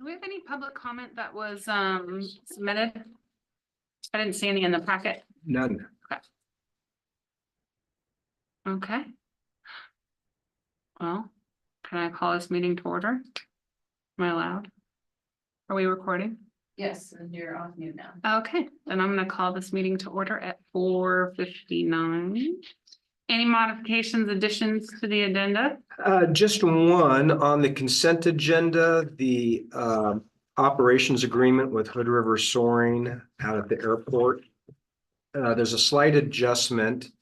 Do we have any public comment that was submitted? I didn't see any in the packet. None. Okay. Well, can I call this meeting to order? Am I allowed? Are we recording? Yes, and you're off mute now. Okay, then I'm gonna call this meeting to order at 4:59. Any modifications, additions to the agenda? Just one on the consent agenda, the operations agreement with Hood River Soaring out at the airport. There's a slight adjustment.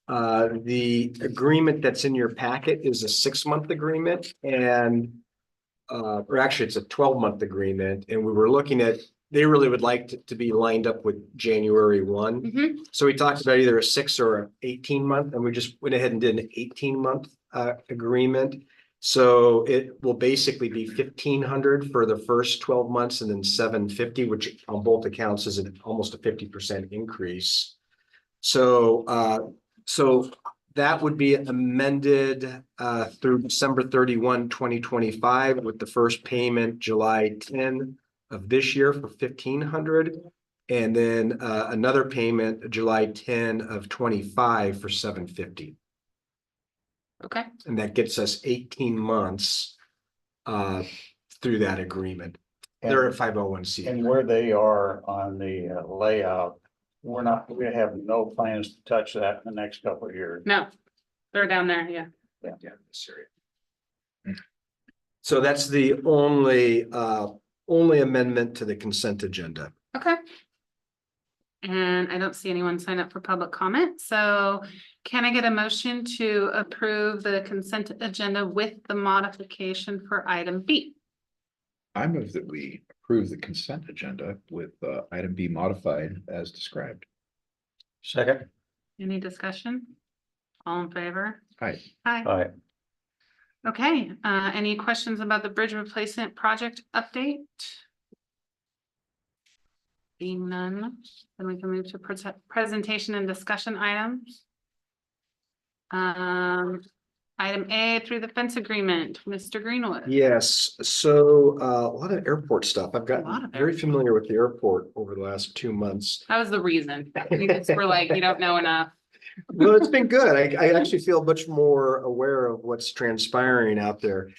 The agreement that's in your packet is a 6-month agreement and or actually it's a 12-month agreement, and we were looking at, they really would like to be lined up with January 1. Mhm. So we talked about either a 6 or an 18-month, and we just went ahead and did an 18-month agreement. So it will basically be $1,500 for the first 12 months and then $750, which on both accounts is almost a 50% increase. So that would be amended through December 31, 2025, with the first payment July 10 of this year for $1,500, and then another payment July 10 of 25 for $750. Okay, And that gets us 18 months through that agreement. They're at 501c. And where they are on the layout, we have no plans to touch that in the next couple of years. no, they're down there, yeah. Yeah, this area. So that's the only amendment to the consent agenda. Okay. And I don't see anyone sign up for public comment, so can I get a motion to approve the consent agenda with the modification for item B? I move that we approve the consent agenda with item B modified as described. Second. Any discussion? All in favor? Aye. Hi. Aye. Okay, any questions about the bridge replacement project update? Being none, then we can move to presentation and discussion items. Item A through the fence agreement, Mr. Greenwood. Yes, so a lot of airport stuff. I've lot gotten of very familiar with the airport over the last 2 months. That was the reason. You just were like, you don't know enough. Well, it's been good. I actually feel much more aware of what's transpiring out there.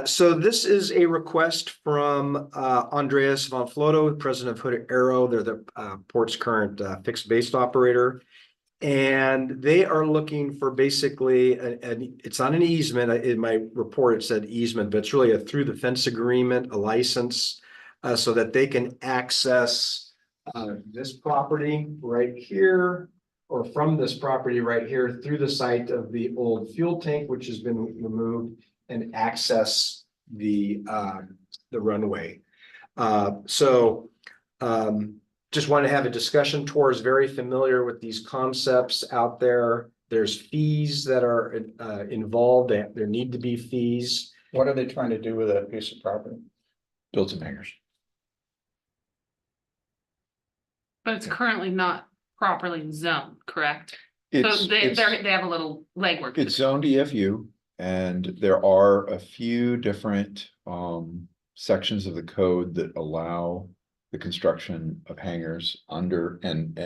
So this is a request from Andreas von Floto, president of Hood Aero. They're the port's current fixed base operator. And they are looking for basically, it's not an easement. In my report, it said easement, but it's really a through the fence agreement, a license, so that they can access this property right here, or from this property right here through the site of the old fuel tank, which has been removed, and access the runway. Just want to have a discussion. Tor's very familiar with these concepts out there. There's fees that are involved. There need to be fees. What are they trying to do with that piece of property? Build some hangars. But it's currently not properly zoned, correct? So It's, they have a little legwork. to it's do. zoned EFU, and there are a few different sections of the code that allow the construction of hangars under and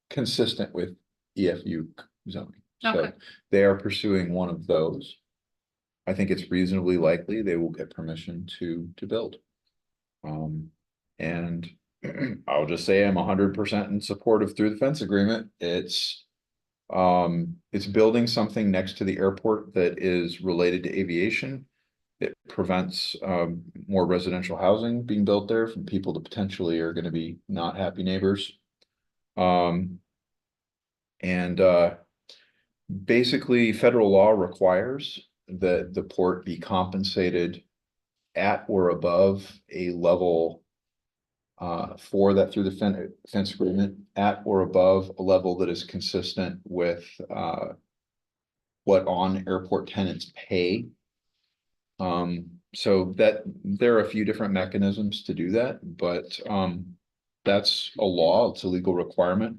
consistent with EFU zoning. So Okay. they are pursuing one of those. I think it's reasonably likely they will get permission to build. And I'll just say I'm 100% in support of through the fence agreement. It's building something next to the airport that is related to aviation. It prevents more residential housing being built there from people that potentially are going to be not happy neighbors. Basically federal law requires that the port be compensated at or above a level for that through the fence agreement, at or above a level that is consistent with what on-airport tenants pay. So that there are a few different mechanisms to do that, but that's a law, it's a legal requirement.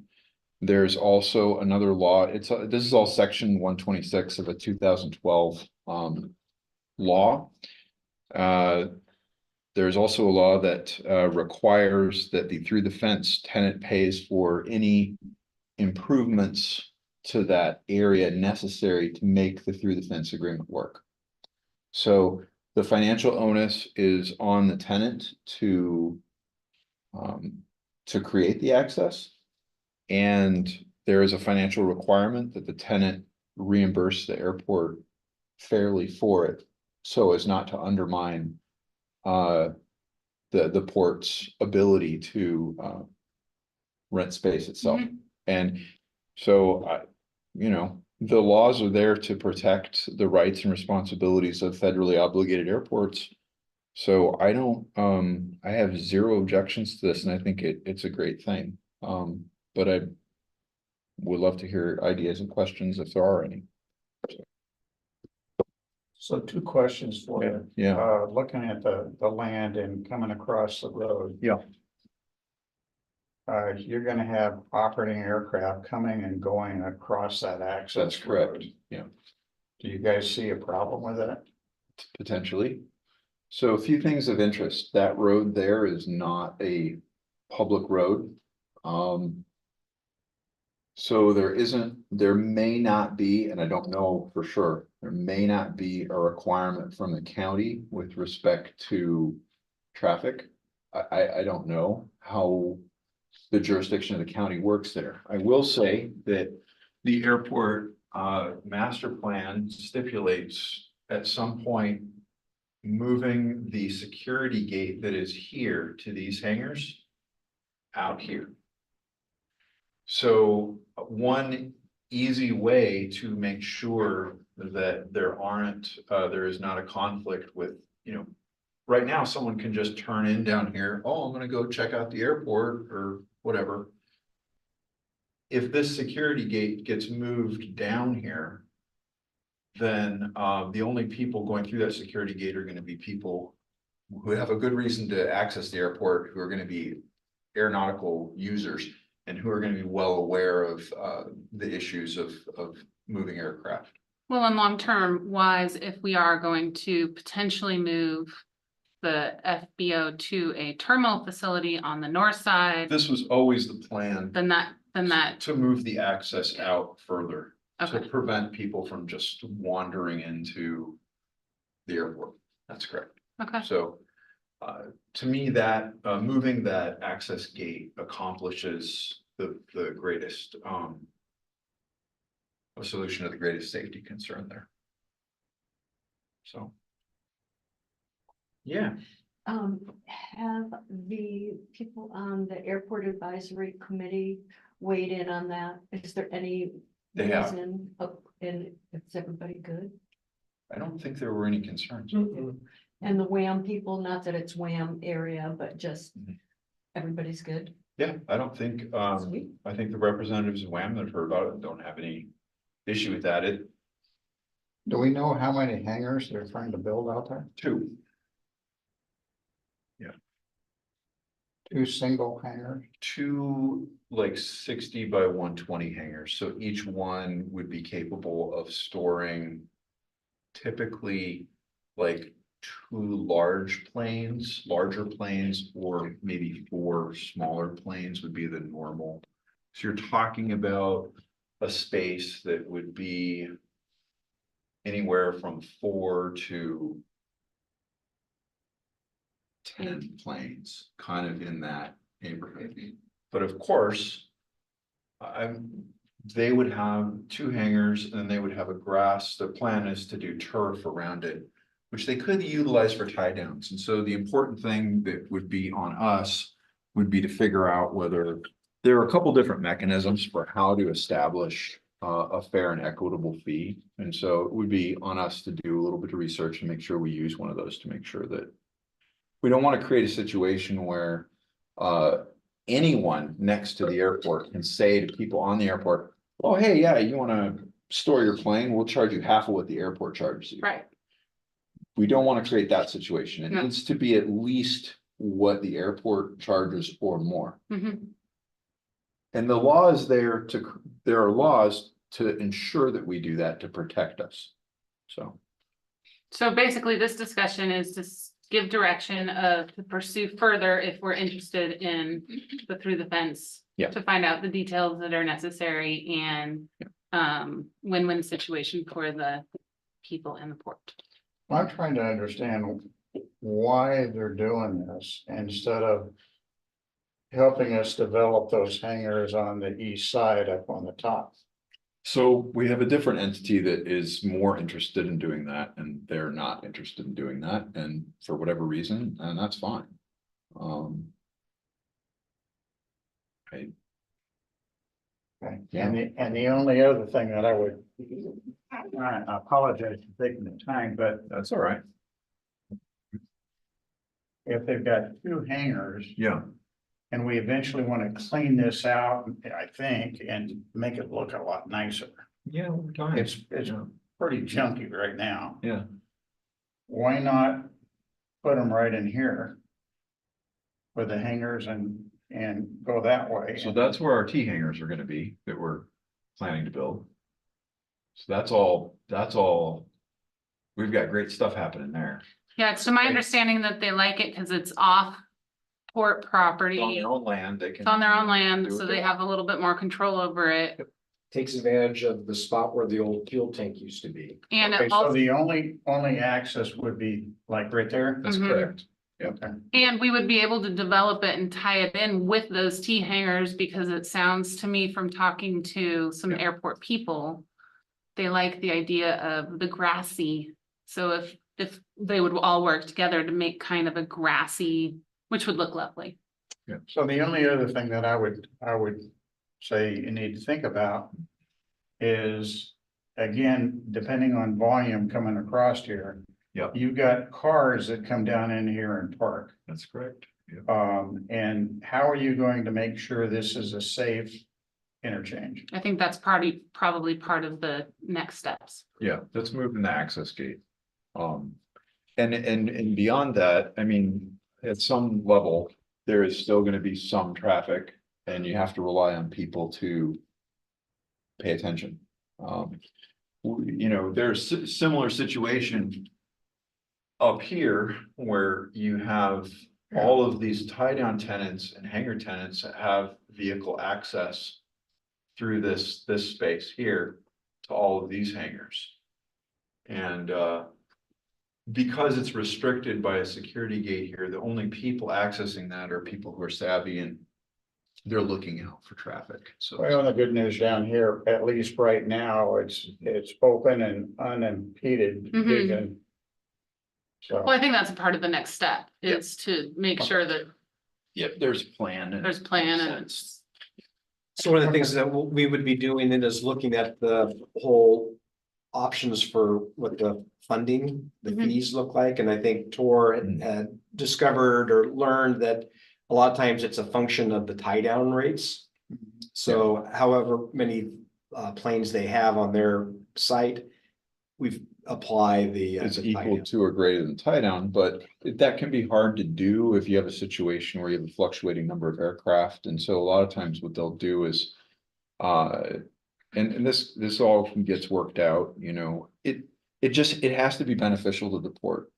There's also another law, this is all section 126 of a 2012 law. there's also a law that requires that the through the fence tenant pays for any improvements to that area necessary to make the through the fence agreement work. So the financial onus is on the tenant to create the access. And there is a financial requirement that the tenant reimburse the airport fairly for it, so as not to undermine the port's ability to rent space itself. And so the laws are there to protect the rights and responsibilities of federally obligated airports. So I have zero objections to this, and I think it's a great thing. But I would love to hear ideas and questions if there are any. So two questions for you. Yeah. Looking at the land and coming across the road. Yeah. You're gonna have operating aircraft coming and going across that access. That's correct. road. Yeah, Do you guys see a problem with that? potentially. So a few things of interest. That road there is not a public road. So there may not be, and I don't know for sure, there may not be a requirement from the county with respect to traffic. I don't know how the jurisdiction of the county works there. I will say that the airport master plan stipulates at some point moving the security gate that is here to these hangars out here. So one easy way to make sure that there is not a conflict with, right now someone can just turn in down here. Oh, I'm gonna go check out the airport or whatever. If this security gate gets moved down here, then the only people going through that security gate are gonna be people who have a good reason to access the airport, who are gonna be aeronautical users, and who are gonna be well aware of the issues of moving aircraft. Well, and long-term wise, if we are going to potentially move the FBO to a terminal facility on the north side, This was always the plan. then that, To move the access out further, to okay, prevent people from just wandering into the airport. That's correct. okay. So, to me, that, moving that access gate accomplishes the greatest, a solution to the greatest safety concern there. So. Yeah, Have the people on the airport advisory committee weighed in on that? Is there any They have. reason, and is everybody good? I don't think there were any concerns. And the Wham people, not that it's Wham area, but just Mhm. everybody's good? Yeah, I don't think, Sweet. I think the representatives of WAM that have heard about it don't have any issue with that. Do we know how many hangars they're trying to build out there? Two. 2 single hangars? Two like 60 by 120 hangars, so each one would be capable of storing typically like two larger planes, or maybe 4 smaller planes would be the normal. So you're talking about a space that would be anywhere from 4 to 10 planes, kind of in that neighborhood. But of course, they would have 2 hangars and they would have a grass. The plan is to do turf around it, which they could utilize for tie downs. And so the important thing that would be on us would be to figure out whether there are a couple different mechanisms for how to establish a fair and equitable fee. And so it would be on us to do a little bit of research and make sure we use one of those to make sure that we don't want to create a situation where anyone next to the airport can say to people on the airport, oh, hey, yeah, you want to store your plane? We'll charge you half of what the airport charges you. Right, We don't want to create that situation. It No. needs to be at least what the airport charges or more. mhm, And the law is there are laws to ensure that we do that to protect us. So, so basically this discussion is just give direction of to pursue further if we're interested in the through the fence. Yeah. To find out the details that are necessary and win-win situation for the people in the port. I'm trying to understand why they're doing this instead of helping us develop those hangars on the east side up on the top. So we have a different entity that is more interested in doing that, and they're not interested in doing that, and for whatever reason, and that's fine. I, Okay, Yeah. and the only other thing that I would, I apologize for taking the time, but that's all right. if they've got two hangars Yeah. and we eventually want to clean this out, I think, and make it look a lot nicer. Yeah, over time. It's Yeah. pretty junky right now. Yeah. Why not put them right in here? With the hangars and go that way. So that's where our T hangers are gonna be that we're planning to build. So that's all. We've got great stuff happening there. Yeah, it's to my understanding that they like it because it's off port property. On their own land, they can. It's on their own land, Do what so they they have a little bit more control over it. Takes advantage of the spot where the old fuel tank used to be. And Okay, it so also, the only access would be like right there? That's Mhm. correct. Okay. and we would be able to develop it and tie it in with those T hangers because it sounds to me from talking to some Yeah. airport people. They like the idea of the grassy, so if they would all work together to make kind of a grassy, which would look lovely. So the only other thing that I would say you need to think about is, again, depending on volume coming across here. Yep. You've got cars that come down in here and park. That's correct. Yeah. And how are you going to make sure this is a safe interchange? I think that's probably part of the next steps. Yeah, let's move in the access gate. And beyond that, I mean, at some level, there is still gonna be some traffic and you have to rely on people to pay attention. You know, there's similar situation up here where you have all of these tie down tenants and hangar tenants that have vehicle access through this space here to all of these hangars. And because it's restricted by a security gate here, the only people accessing that are people who are savvy and they're looking out for traffic. So Well, the good news down here, at least right now, it's open and unimpeded Mhm. vision. So, Well, I think that's a part of the next step is to make sure that yep, there's a plan. and there's plan and sense. So one of the things that we would be doing then is looking at the whole options for what the funding, the Mhm. fees look like. And I think Tor had discovered or learned that a lot of times it's a function of the tie down rates. So however many planes they have on their site, we've apply the. It's the tie equal down. to or greater than tie down, but that can be hard to do if you have a situation where you have a fluctuating number of aircraft. And so a lot of times what they'll do is, and this all gets worked out, you know, it has to be beneficial to the port.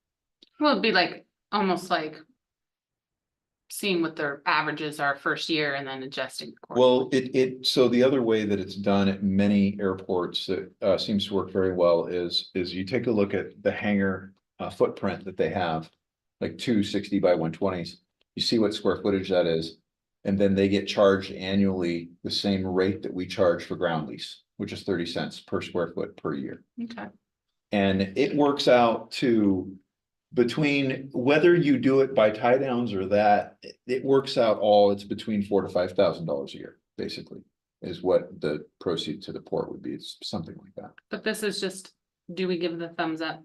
well, it'd be like, almost like seeing what their averages are first year and then adjusting. accordingly. Well, so the other way that it's done at many airports that seems to work very well is you take a look at the hangar footprint that they have, like 260 by 120s. You see what square footage that is, and then they get charged annually the same rate that we charge for ground lease, which is 30 cents per square foot per year. Okay, And it works out to between whether you do it by tie downs or that, it works out it's between $4,000 to $5,000 a year, basically, is what the proceed to the port would be. It's something like that. but this is just, do we give the thumbs up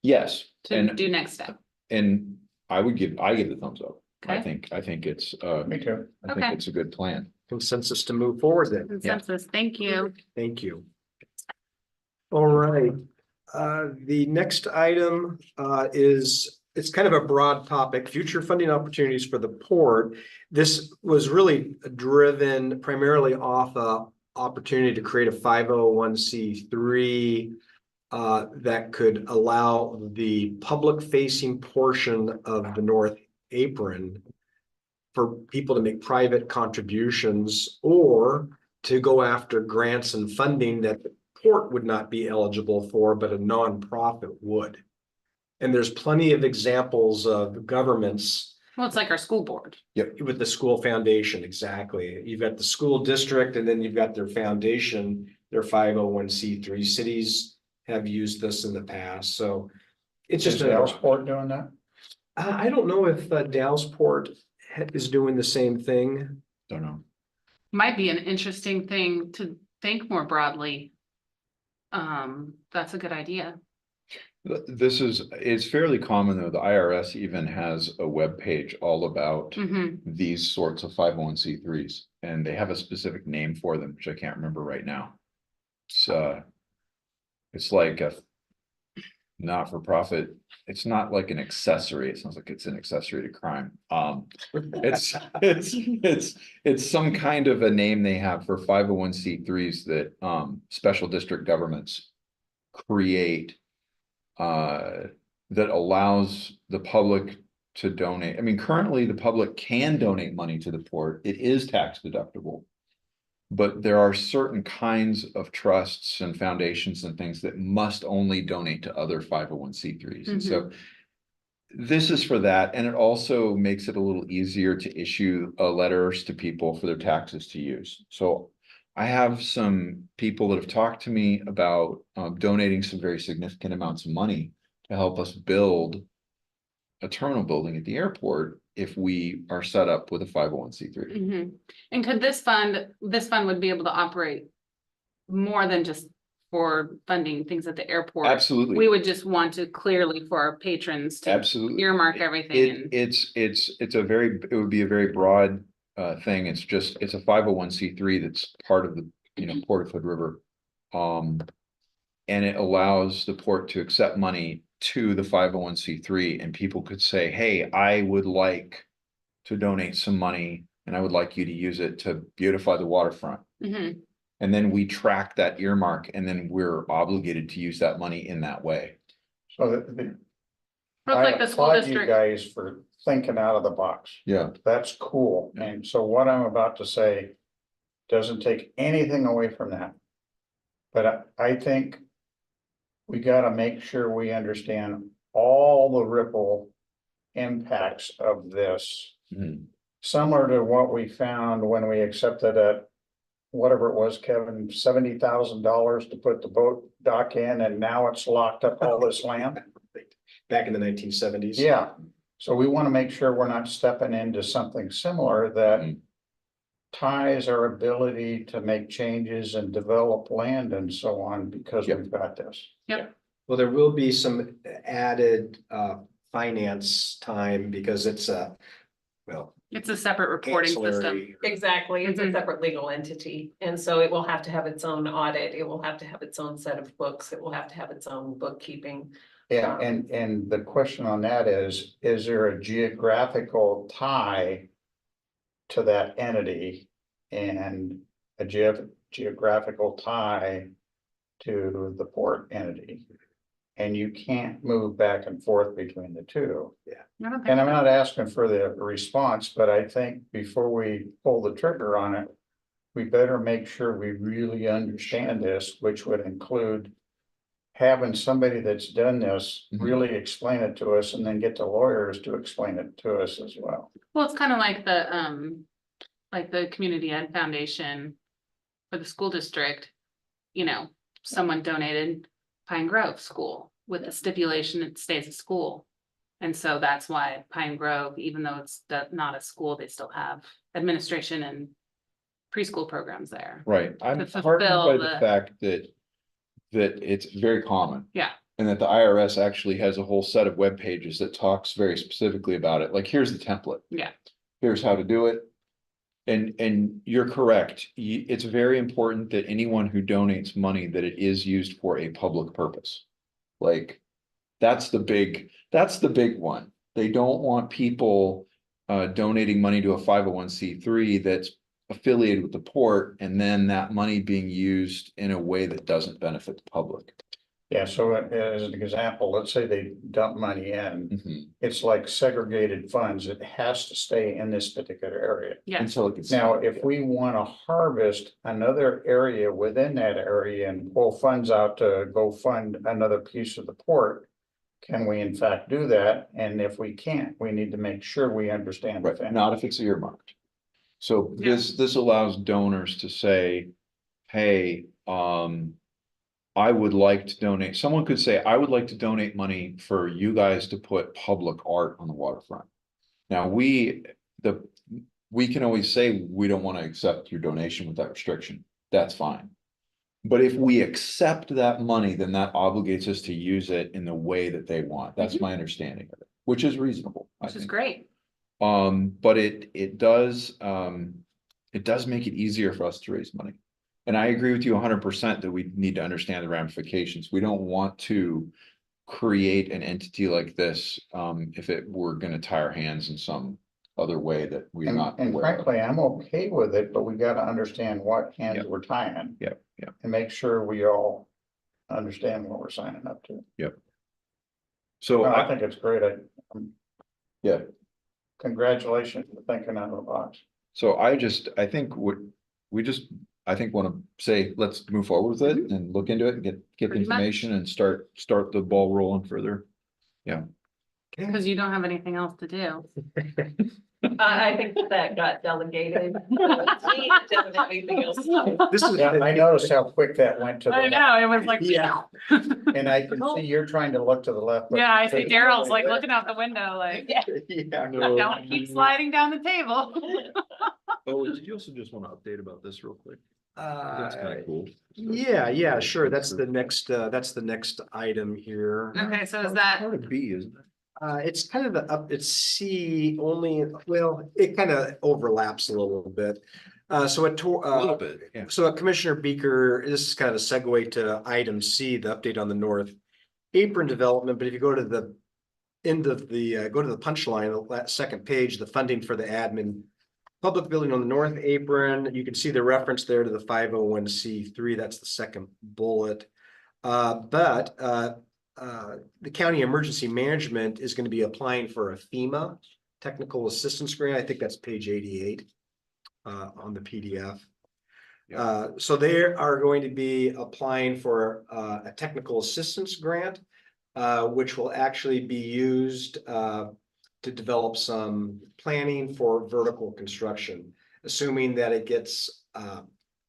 Yes, to do next step? and I give the thumbs up. I Okay. think it's me too. I think Okay. it's a good plan. Consensus to move forward then. Consensus, thank you. Thank you. All right, the next item is, it's kind of a broad topic, future funding opportunities for the port. This was really driven primarily off a opportunity to create a 501c3 that could allow the public facing portion of the North Apron for people to make private contributions or to go after grants and funding that the port would not be eligible for, but a nonprofit would. And there's plenty of examples of governments Well, it's like our school board. with the school foundation, exactly. You've got the school district and then you've got their foundation, their 501(c)(3). Cities have used this in the past, so it's Is just another. Dalesport doing that? I don't know if Dallasport is doing the same thing. Don't know. Might be an interesting thing to think more broadly. That's a good idea. It's fairly common though. The IRS even has a web page all about Mhm. these sorts of 501(c)(3)s, and they have a specific name for them, which I can't remember right now. It's like a not-for-profit. It's not like an accessory. It sounds like it's an accessory to crime. It's some kind of a name they have for 501(c)(3)s that special district governments create. That allows the public to donate. I mean, currently the public can donate money to the port. It is tax deductible. But there are certain kinds of trusts and foundations and things that must only donate to other 501(c)(3)s. And so this is for that. And it also makes it a little easier to issue letters to people for their taxes to use. So I have some people that have talked to me about donating some very significant amounts of money to help us build a terminal building at the airport if we are set up with a 501(c)(3). Mhm. And could this fund would be able to operate more than just for funding things at the airport? Absolutely. We would just want to clearly for our patrons to Absolutely. earmark everything and. It would be a very broad thing. It's a 501(c)(3) that's part of the, Port of Hood River. And it allows the port to accept money to the 501(c)(3), and people could say, hey, I would like to donate some money and I would like you to use it to beautify the waterfront. Mhm. And then we track that earmark and then we're obligated to use that money in that way. So Looks I like the school applaud you district. guys for thinking out of the box. Yeah. That's cool. And so what I'm about to say doesn't take anything away from that. But I think we gotta make sure we understand all the ripple impacts of this. Mhm. Similar to what we found when we accepted whatever it was, Kevin, $70,000 to put the boat dock in, and now it's locked up all this land. Back in the 1970s. Yeah, so we want to make sure we're not stepping into something similar that Mhm. ties our ability to make changes and develop land and so on, because Yep. we've got this. Well, there will be some added finance time because it's It's a separate reporting system. ancillary. Exactly, it's a Mhm. separate legal entity, and so it will have to have its own audit, it will have to have its own set of books, it will have to have its own bookkeeping. Yeah, and the question on that is there a geographical tie to that entity and a geographical tie to the port entity? And you can't move back and forth between the two. I don't think And I'm so. not asking for the response, but I think before we pull the trigger on it, we better make sure we really understand this, which would include having somebody that's done this Mhm. really explain it to us and then get the lawyers to explain it to us as well. Well, it's kind of like the Community Ed Foundation for the school district. Someone donated Pine Grove School with the stipulation it stays a school. And so that's why Pine Grove, even though it's not a school, they still have administration and preschool programs there. Right, I'm To heartened by fulfill the the- fact that it's very common. Yeah. And that the IRS actually has a whole set of web pages that talks very specifically about it, like, here's the template. Yeah. Here's how to do it. And you're correct, it's very important that anyone who donates money, that it is used for a public purpose. Like, that's the big one. They don't want people donating money to a 501(c)(3) that's affiliated with the port, and then that money being used in a way that doesn't benefit the public. Yeah, so as an example, let's say they dump money in, Mhm. it's like segregated funds, it has to stay in this particular area. Yes, Until it gets. Now, if we wanna harvest another area within that area and pull funds out to go fund another piece of the port. Can we in fact do that? And if we can't, we need to make sure we understand the Right, thing. not if it's earmarked. So Yeah. this allows donors to say, hey, I would like to donate, someone could say, I would like to donate money for you guys to put public art on the waterfront. Now, we can always say, we don't want to accept your donation with that restriction, that's fine. But if we accept that money, then that obligates us to use it in the way that they want, that's Mhm. my understanding of it, which is reasonable, I which is think. great. But it does make it easier for us to raise money. And I agree with you 100% that we need to understand the ramifications. We don't want to create an entity like this, if it were gonna tie our hands in some other way that we're not And aware of. frankly, I'm okay with it, but we gotta understand what hands Yep. we're tying. Yep, yep. And make sure we all understand what we're signing up to. So No, I think it's great. yeah, Congratulations for thinking out of the box. so I think I think wanna say, let's move forward with it and look into it and get the Pretty much. information and start the ball rolling further. Because you don't have anything else to do. I think that got delegated. Me to do anything else. This is. Yeah, I noticed how quick that went to the. I know, it was like. Yeah. And I can see you're trying to look to the left. but- Yeah, I see Daryl's like looking out the window, like, Yeah. don't keep sliding down the table. Oh, did you also just want to update about this real quick? That's kind of cool. Yeah, sure. That's the next item here. Okay, so is that, Part of B, isn't it? It's kind of it's C only, well, it kind of overlaps a little bit. So A little bit, yeah. So Commissioner Beaker, this is kind of a segue to item C, the update on the North Apron development, but if you go to the end of the, go to the punchline, the second page, the funding for the admin public building on the North Apron, you can see the reference there to the 501c3, that's the second bullet. The county emergency management is going to be applying for a FEMA technical assistance grant. I think that's page 88 on the PDF. So they are going to be applying for a technical assistance grant, which will actually be used to develop some planning for vertical construction. Assuming that it gets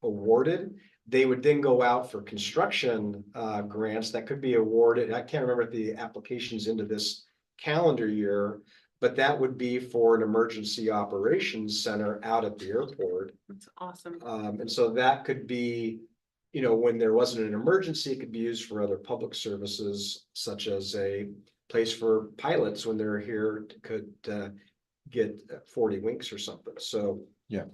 awarded, they would then go out for construction grants that could be awarded. I can't remember if the application's into this calendar year, but that would be for an emergency operations center out at the airport. that's awesome. And so that could be, you know, when there wasn't an emergency, it could be used for other public services, such as a place for pilots when they're here could get 40 winks or something. So Yeah.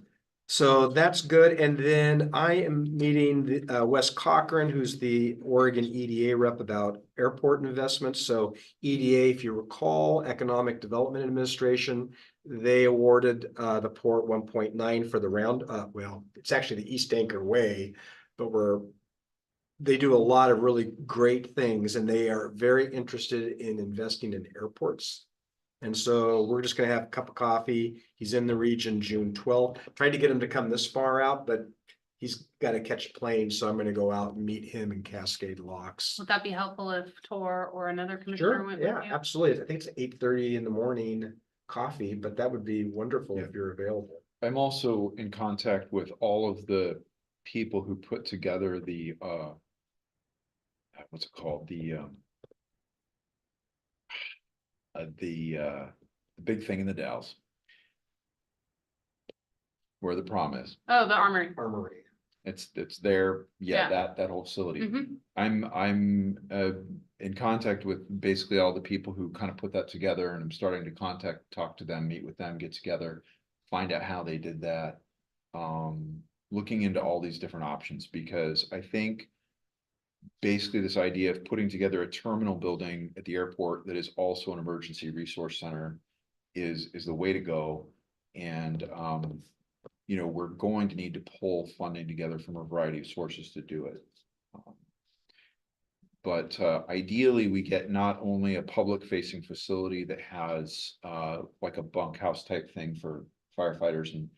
so that's good. And then I am meeting Wes Cochran, who's the Oregon EDA rep about airport investments. So EDA, if you recall, Economic Development Administration, they awarded the port 1.9 for the round. Well, it's actually the East Anchor Way, but they do a lot of really great things, and they are very interested in investing in airports. And so we're just gonna have a cup of coffee. He's in the region June 12th. Tried to get him to come this far out, but he's got to catch a plane, so I'm gonna go out and meet him in Cascade Locks. Would that be helpful if Tor or another commissioner Sure, went yeah, with you? absolutely. I think it's 8:30 in the morning coffee, but that would be wonderful Yeah. if you're available. I'm also in contact with all of the people who put together the what's it called? The big thing in the Dalles. Where the prom is. Oh, the armory. Armory. It's there, Yeah. that whole facility. Mhm. I'm in contact with basically all the people who kind of put that together, and I'm starting to talk to them, meet with them, get together, find out how they did that. Looking into all these different options, because I think basically this idea of putting together a terminal building at the airport that is also an emergency resource center is the way to go. And you know, we're going to need to pull funding together from a variety of sources to do it. But ideally, we get not only a public facing facility that has like a bunkhouse type thing for firefighters and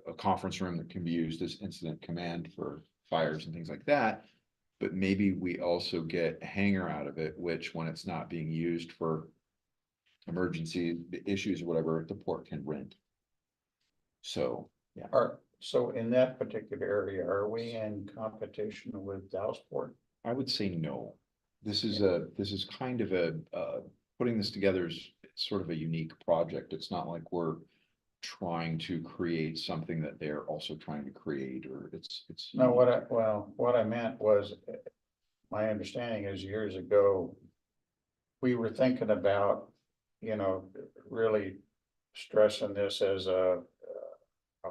a conference room that can be used as incident command for fires and things like that. But maybe we also get a hangar out of it, which when it's not being used for emergency issues or whatever, the port can rent. So, yeah. So in that particular area, are we in competition with Dallasport? I would say no. This is kind of putting this together is sort of a unique project. It's not like we're trying to create something that they're also trying to create, or it's. No, what I meant was, my understanding is years ago, we were thinking about, really stressing this as a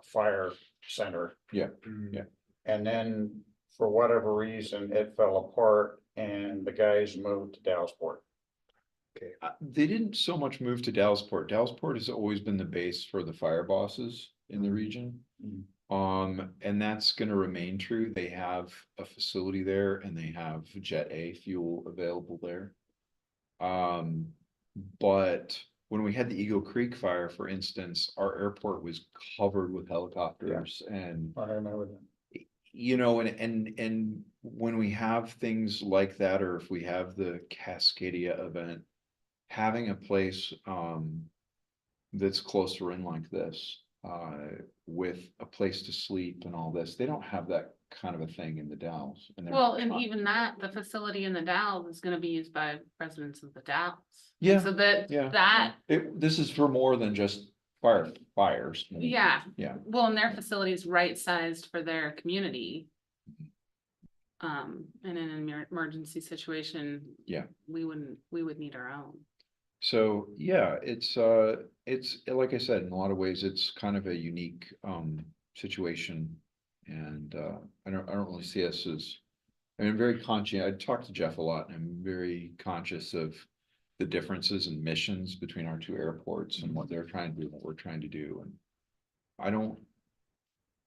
fire center. Yeah. And then for whatever reason, it fell apart and the guys moved to Dallasport. They didn't so much move to Dallasport. Dallasport has always been the base for the fire bosses in the region. And that's gonna remain true. They have a facility there and they have Jet A fuel available there. But when we had the Eagle Creek fire, for instance, our airport was covered with helicopters and I remember that. and when we have things like that, or if we have the Cascadia event, having a place that's closer in like this, with a place to sleep and all this, they don't have that kind of a thing in the Dalles. And they're Well, and trying- even that, the facility in the Dalles is gonna be used by residents of the Dalles. Yeah, So that, yeah. that, this is for more than just fires. yeah, Yeah, well, and their facility is right-sized for their community. In an emergency situation. Yeah. We would need our own. so, yeah, it's like I said, in a lot of ways, it's kind of a unique situation. And I don't really see us as, I mean, I'm very conscious, I talk to Jeff a lot, and I'm very conscious of the differences in missions between our two airports and what they're trying to do, and what we're trying to do. And I don't,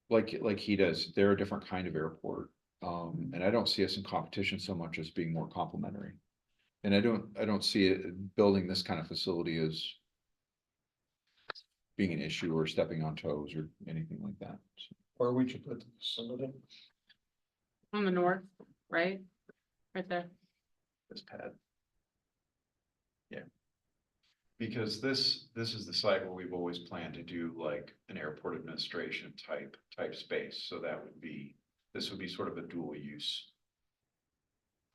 like he does, they're a different kind of airport. And I don't see us in competition so much as being more complementary. And I don't see it building this kind of facility as being an issue or stepping on toes or anything like that. So, Where would you put the facility? On the north, right? Right there. this pad. Yeah. Because this is the site where we've always planned to do like an airport administration type space. So this would be sort of a dual use.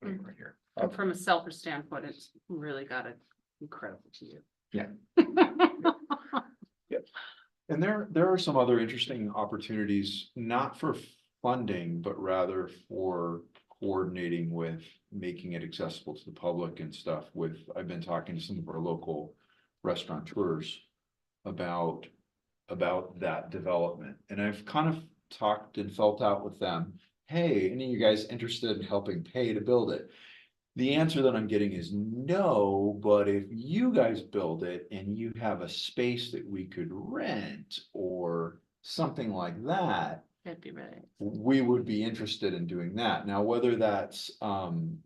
Putting right here. And from a selfer standpoint, it's really got an incredible view. Yeah. And there are some other interesting opportunities, not for funding, but rather for coordinating with making it accessible to the public and stuff I've been talking to some of our local restaurateurs about that development. And I've kind of talked and felt out with them, hey, any of you guys interested in helping pay to build it? The answer that I'm getting is no, but if you guys build it and you have a space that we could rent or something like that, That'd be right. we would be interested in doing that. Now, whether that's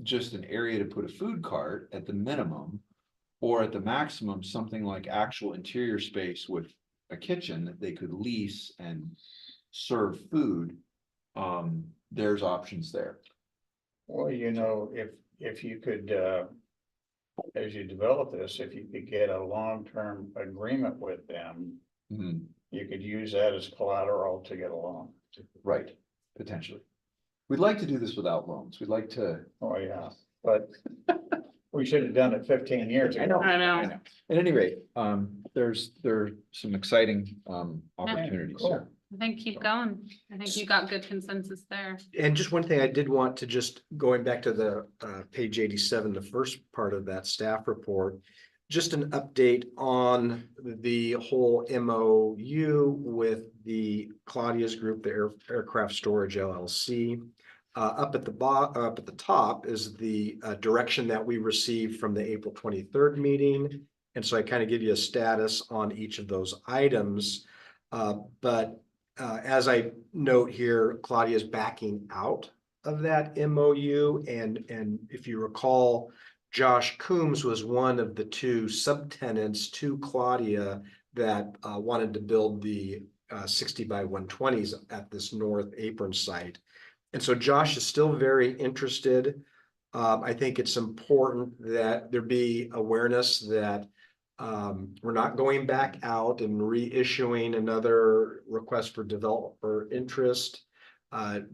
just an area to put a food cart at the minimum, or at the maximum, something like actual interior space with a kitchen that they could lease and serve food, there's options there. Well, if you could, as you develop this, if you could get a long-term agreement with them, Mhm. you could use that as collateral to get a loan. Right, potentially. We'd like to do this without loans. We'd like to. Oh, yeah, but we should have done it 15 years ago. I know. At any rate, there are some exciting opportunities cool. here. I think keep going. I think you got good consensus there. And just one thing I did want to just going back to the page 87, the first part of that staff report, just an update on the whole MOU with the Claudia's group, the Aircraft Storage LLC. Up at the top is the direction that we received from the April 23rd meeting. And so I kind of give you a status on each of those items. But as I note here, Claudia is backing out of that MOU. And if you recall, Josh Coombs was one of the two subtenants to Claudia that wanted to build the 60 by 120s at this North Apron site. And so Josh is still very interested. I think it's important that there be awareness that we're not going back out and reissuing another request for developer interest.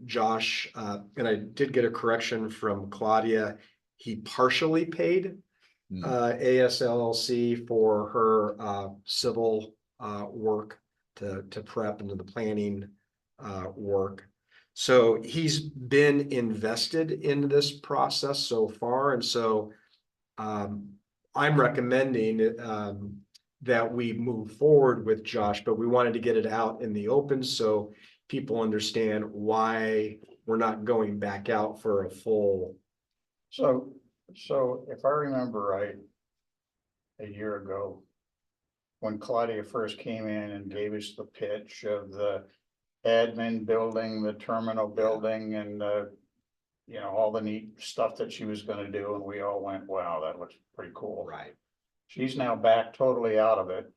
Josh, and I did get a correction from Claudia. He partially paid Hmm. ASLLC for her civil work to prep into the planning work. So he's been invested in this process so far, and so I'm recommending that we move forward with Josh, but we wanted to get it out in the open so people understand why we're not going back out for a full. So if I remember right, a year ago, when Claudia first came in and gave us the pitch of the admin building, the terminal building, and you know, all the neat stuff that she was gonna do, and we all went, wow, that looks pretty cool. Right. She's now back totally out of it.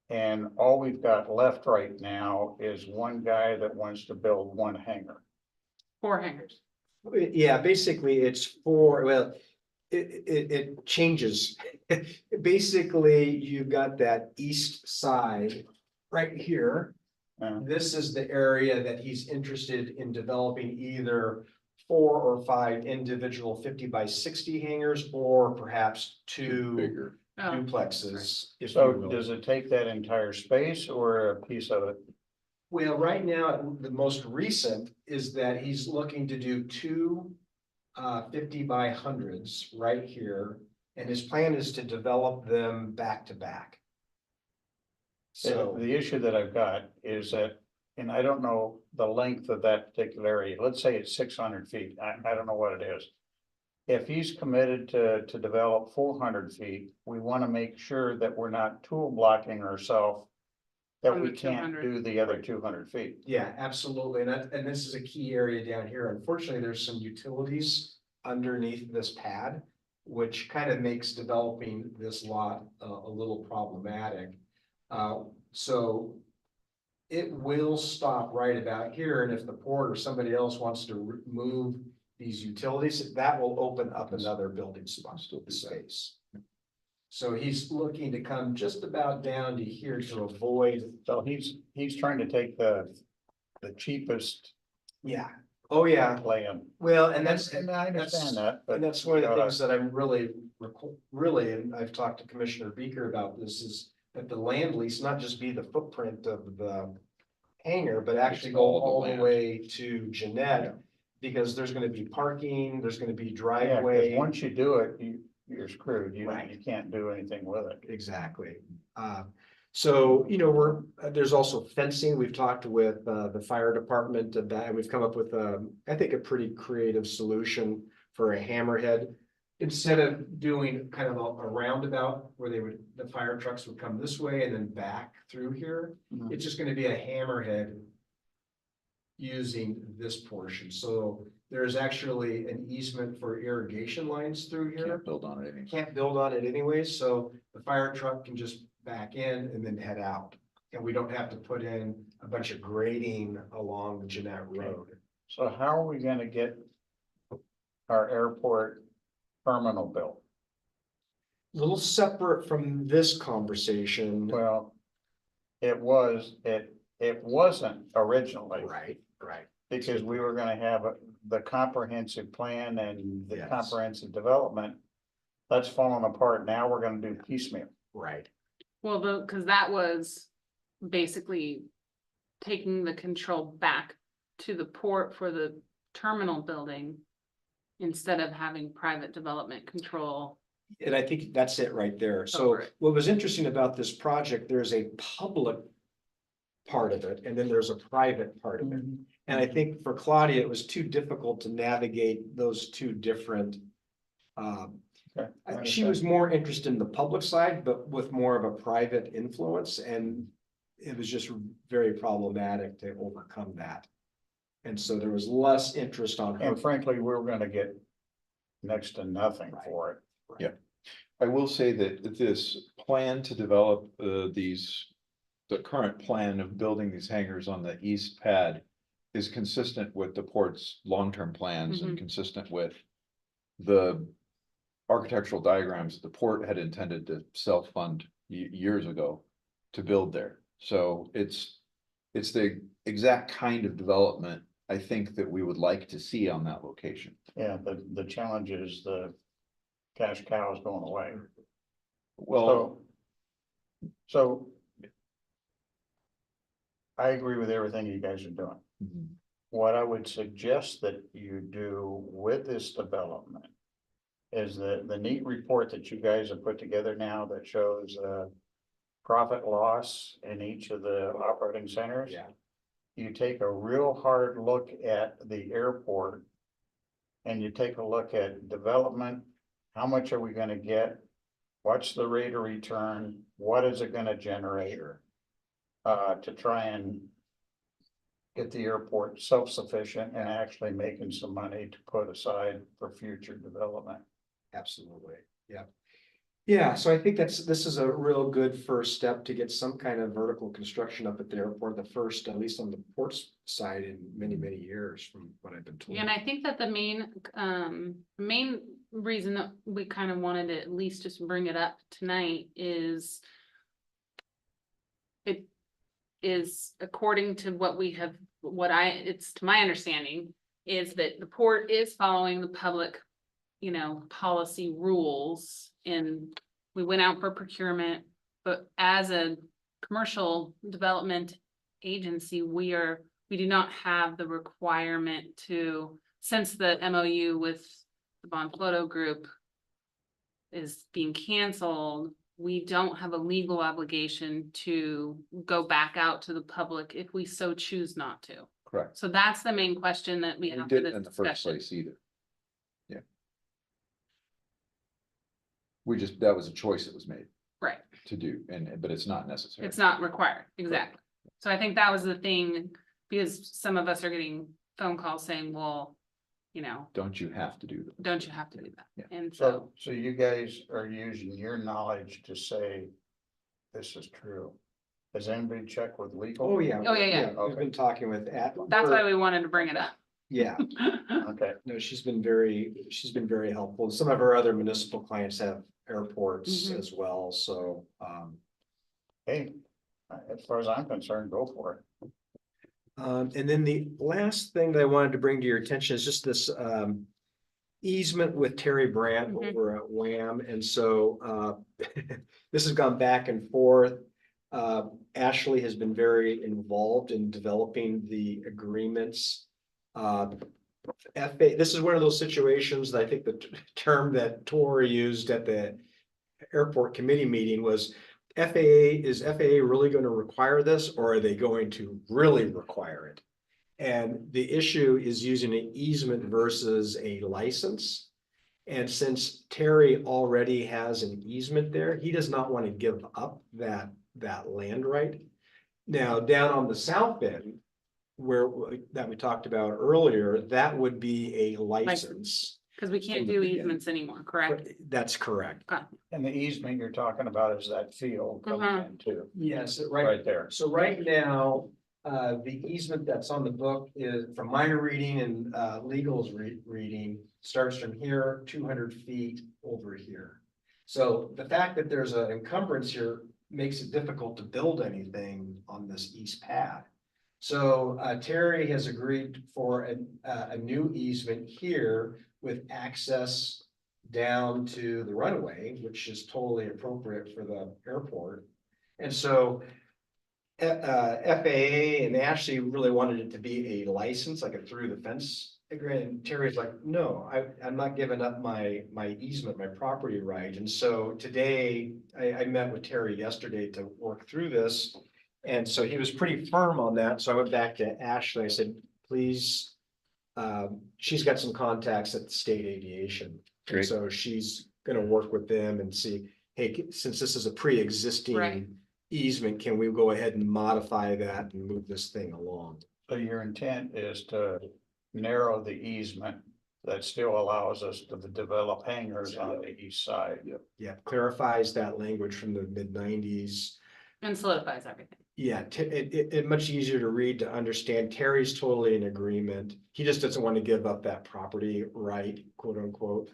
And all we've got left right now is one guy that wants to build one hangar. 4 hangars. Yeah, basically it's for, well, it changes. Basically, you've got that east side right here. Uh, This is the area that he's interested in developing either 4 or 5 individual 50 by 60 hangars, or perhaps 2 Bigger. Oh, duplexes, if you So will. does it take that entire space or a piece of it? Well, right now, the most recent is that he's looking to do 2 50 by 100s right here. And his plan is to develop them back to back. So, The issue that I've got is that, and I don't know the length of that particular area, let's say it's 600 feet, I don't know what it is. If he's committed to develop 400 feet, we want to make sure that we're not tool blocking ourselves. That On we the can't 200. do the other 200 feet. yeah, absolutely. And this is a key area down here. Unfortunately, there's some utilities underneath this pad, which kind of makes developing this lot a little problematic. So it will stop right about here, and if the port or somebody else wants to remove these utilities, that will open up another building spot, space. So he's looking to come just about down to here to avoid, So he's trying to take the cheapest yeah, oh yeah, land. well, and And that's, and I understand that, but. and that's one of the you know, things that I'm really, and I've talked to Commissioner Beaker about this, is that the land lease not just be the footprint of the hangar, but actually go all the all the land. way to Jeanette, because there's gonna be parking, there's gonna be Yeah, because driveway. once you do it, you're screwed. Right. You can't do anything with it. Exactly. So, you know, there's also fencing. We've talked with the fire department about, and we've come up with, I think, a pretty creative solution for a hammerhead. Instead of doing kind of a roundabout where the fire trucks would come this way and then back through here, Mhm. it's just gonna be a hammerhead using this portion. So there's actually an easement for irrigation lines through here. Can't build on it anymore. Can't build on it anyways, so the fire truck can just back in and then head out. And we don't have to put in a bunch of grading along Jeanette Road. So how are we gonna get our airport terminal built? A little separate from this conversation. Well, it wasn't originally. Right, right, Because we were gonna have the comprehensive plan and the Yes. comprehensive development. That's falling apart. Now we're gonna do piecemeal. right. well, because that was basically taking the control back to the port for the terminal building instead of having private development control. And I think that's it right there. So Over it. what was interesting about this project, there's a public part of it, and then there's a private part of it. And I think for Claudia, it was too difficult to navigate those two different. Okay, I She was more interested in the public side, but with more of a private influence, and it was just very problematic to overcome that. And so there was less interest on her. And frankly, we're gonna get next to nothing for it. Yeah. I will say that this plan to develop the current plan of building these hangars on the east pad is consistent with the port's long-term plans and consistent with the architectural diagrams the port had intended to self-fund years ago to build there. So it's the exact kind of development I think that we would like to see on that location. Yeah, the challenge is the cash cow is going away. Well, So I agree with everything you guys are doing. mhm. What I would suggest that you do with this development is the neat report that you guys have put together now that shows profit loss in each of the operating centers. Yeah. You take a real hard look at the airport and you take a look at development. How much are we gonna get? What's the rate of return? What is it gonna generate? To try and get the airport self-sufficient and actually making some money to put aside for future development. Absolutely, yeah. Yeah, so I think this is a real good first step to get some kind of vertical construction up at the airport, the first, at least on the ports side in many, many years from what I've been told. And I think that the main reason that we kind of wanted to at least just bring it up tonight is it is according to what we have, it's to my understanding, is that the port is following the public, policy rules. And we went out for procurement, but as a commercial development agency, we do not have the requirement to, since the MOU with the Bonflotto Group is being canceled, we don't have a legal obligation to go back out to the public if we so choose not to. Correct. So that's the main question that we We have for didn't this in the first discussion. place either. Yeah. That was a choice that was made Right, to do, but it's not necessary. it's not required, exactly. So I think that was the thing, because some of us are getting phone calls saying, well, Don't you have to do that? don't you have to do that? Yeah. And so, So you guys are using your knowledge to say this is true. Has anybody checked with legal? Oh, yeah. Oh, yeah. We've been talking with. that's why we wanted to bring it up. Yeah, Okay, no, she's been very helpful. Some of our other municipal clients have airports Mhm. as well, so, hey, as far as I'm concerned, go for it. And then the last thing that I wanted to bring to your attention is just this easement with Terry Brandt Mhm. over at Wham. And so this has gone back and forth. Ashley has been very involved in developing the agreements. FAA, this is one of those situations that I think the term that Tori used at the airport committee meeting was is FAA really going to require this, or are they going to really require it? And the issue is using an easement versus a license. And since Terry already has an easement there, he does not want to give up that land right. Now, down on the south end, that we talked about earlier, that would be a license. Because we can't do easements anymore, correct? That's correct. And the easement you're talking about is that field coming into, Yes, right there. So right now, the easement that's on the book is from minor reading and legal's reading starts from here, 200 feet over here. So the fact that there's an encumbrance here makes it difficult to build anything on this east pad. So Terry has agreed for a new easement here with access down to the runway, which is totally appropriate for the airport. And so FAA and Ashley really wanted it to be a license, like a through the fence agreement. And Terry's like, no, I'm not giving up my easement, my property right. And so today I met with Terry yesterday to work through this. And so he was pretty firm on that. So I went back to Ashley. I said, please, she's got some contacts at the state aviation. And Great. so she's gonna work with them and see, hey, since this is a pre-existing Right. easement, can we go ahead and modify that and move this thing along? So your intent is to narrow the easement that still allows us to develop hangars on the east side. Yeah, clarifies that language from the mid-90s. And solidifies everything. Yeah, it much easier to read, to understand. Terry's totally in agreement. He just doesn't want to give up that property right, quote unquote.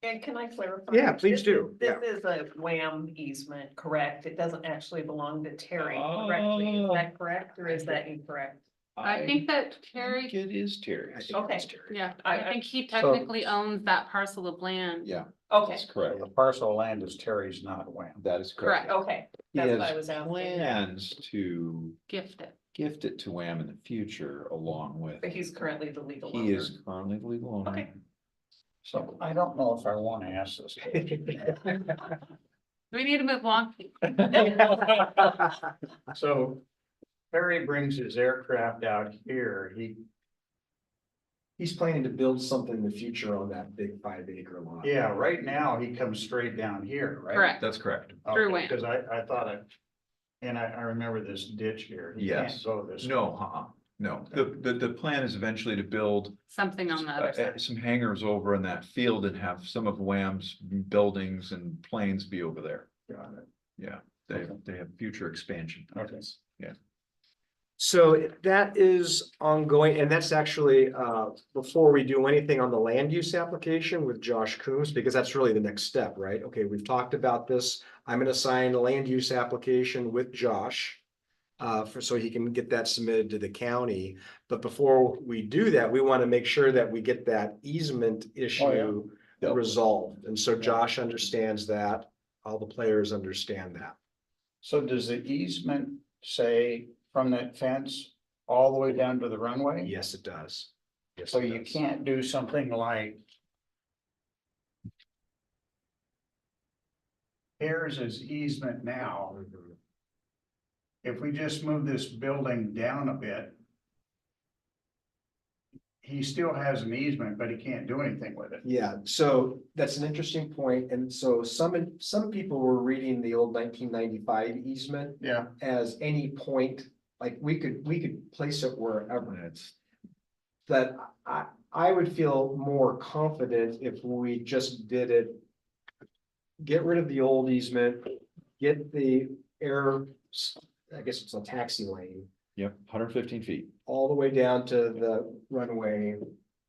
And can I clarify? Yeah, please This do. is- This is a WAM easement, correct? It doesn't actually belong to Terry correctly. Is that correct or is that incorrect? I think that Terry, It is I Terry's. think Okay. it's Terry. yeah, I- I think he technically owns that parcel of land. Yeah, Okay, that's correct. The parcel of land is Terry's, not Wham. That is Correct. correct. okay. He That's what has I was asking. plans to Gift it. gift it to Wham in the future along with. But he's currently the legal owner. He is currently the legal owner. Okay. So I don't know if I want to ask this. We need to move along. So Terry brings his aircraft out here, He's planning to build something in the future on that big 5 acre lot. yeah, right now he comes straight down here, right? Correct. That's correct. Through Wham. Because I thought I remember this ditch here. He can't Yes. go this. No, no. The plan is eventually to build Something on the other side. some hangars over in that field and have some of Wham's buildings and planes be over there. Got it. Yeah, they have future expansion. Okay. Yeah. So that is ongoing, and that's actually, before we do anything on the land use application with Josh Coombs, because that's really the next step, right? Okay, we've talked about this. I'm gonna sign a land use application with Josh. So he can get that submitted to the county, but before we do that, we want to make sure that we get that easement issue Yep. resolved, and so Josh understands that, all the players understand that. So does the easement say from that fence all the way down to the runway? Yes, it does. Yes, So it you does. can't do something like. Here's his easement now. Mhm. If we just move this building down a bit. He still has an easement, but he can't do anything with it. Yeah, so that's an interesting point, and so some people were reading the old 1995 easement Yeah. as any point, like we could place it wherever. That's, But I would feel more confident if we just did it. Get rid of the old easement, get the air, I guess it's a taxi lane, yep, 115 feet. all the way down to the runway.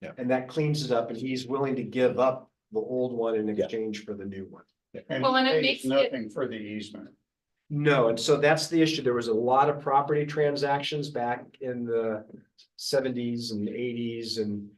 Yeah. And that cleans it up, and he's willing to give up the old one in Yeah. exchange for the new one. Well, and it he makes pays it- nothing for the easement. No, and so that's the issue. There was a lot of property transactions back in the 70s and 80s and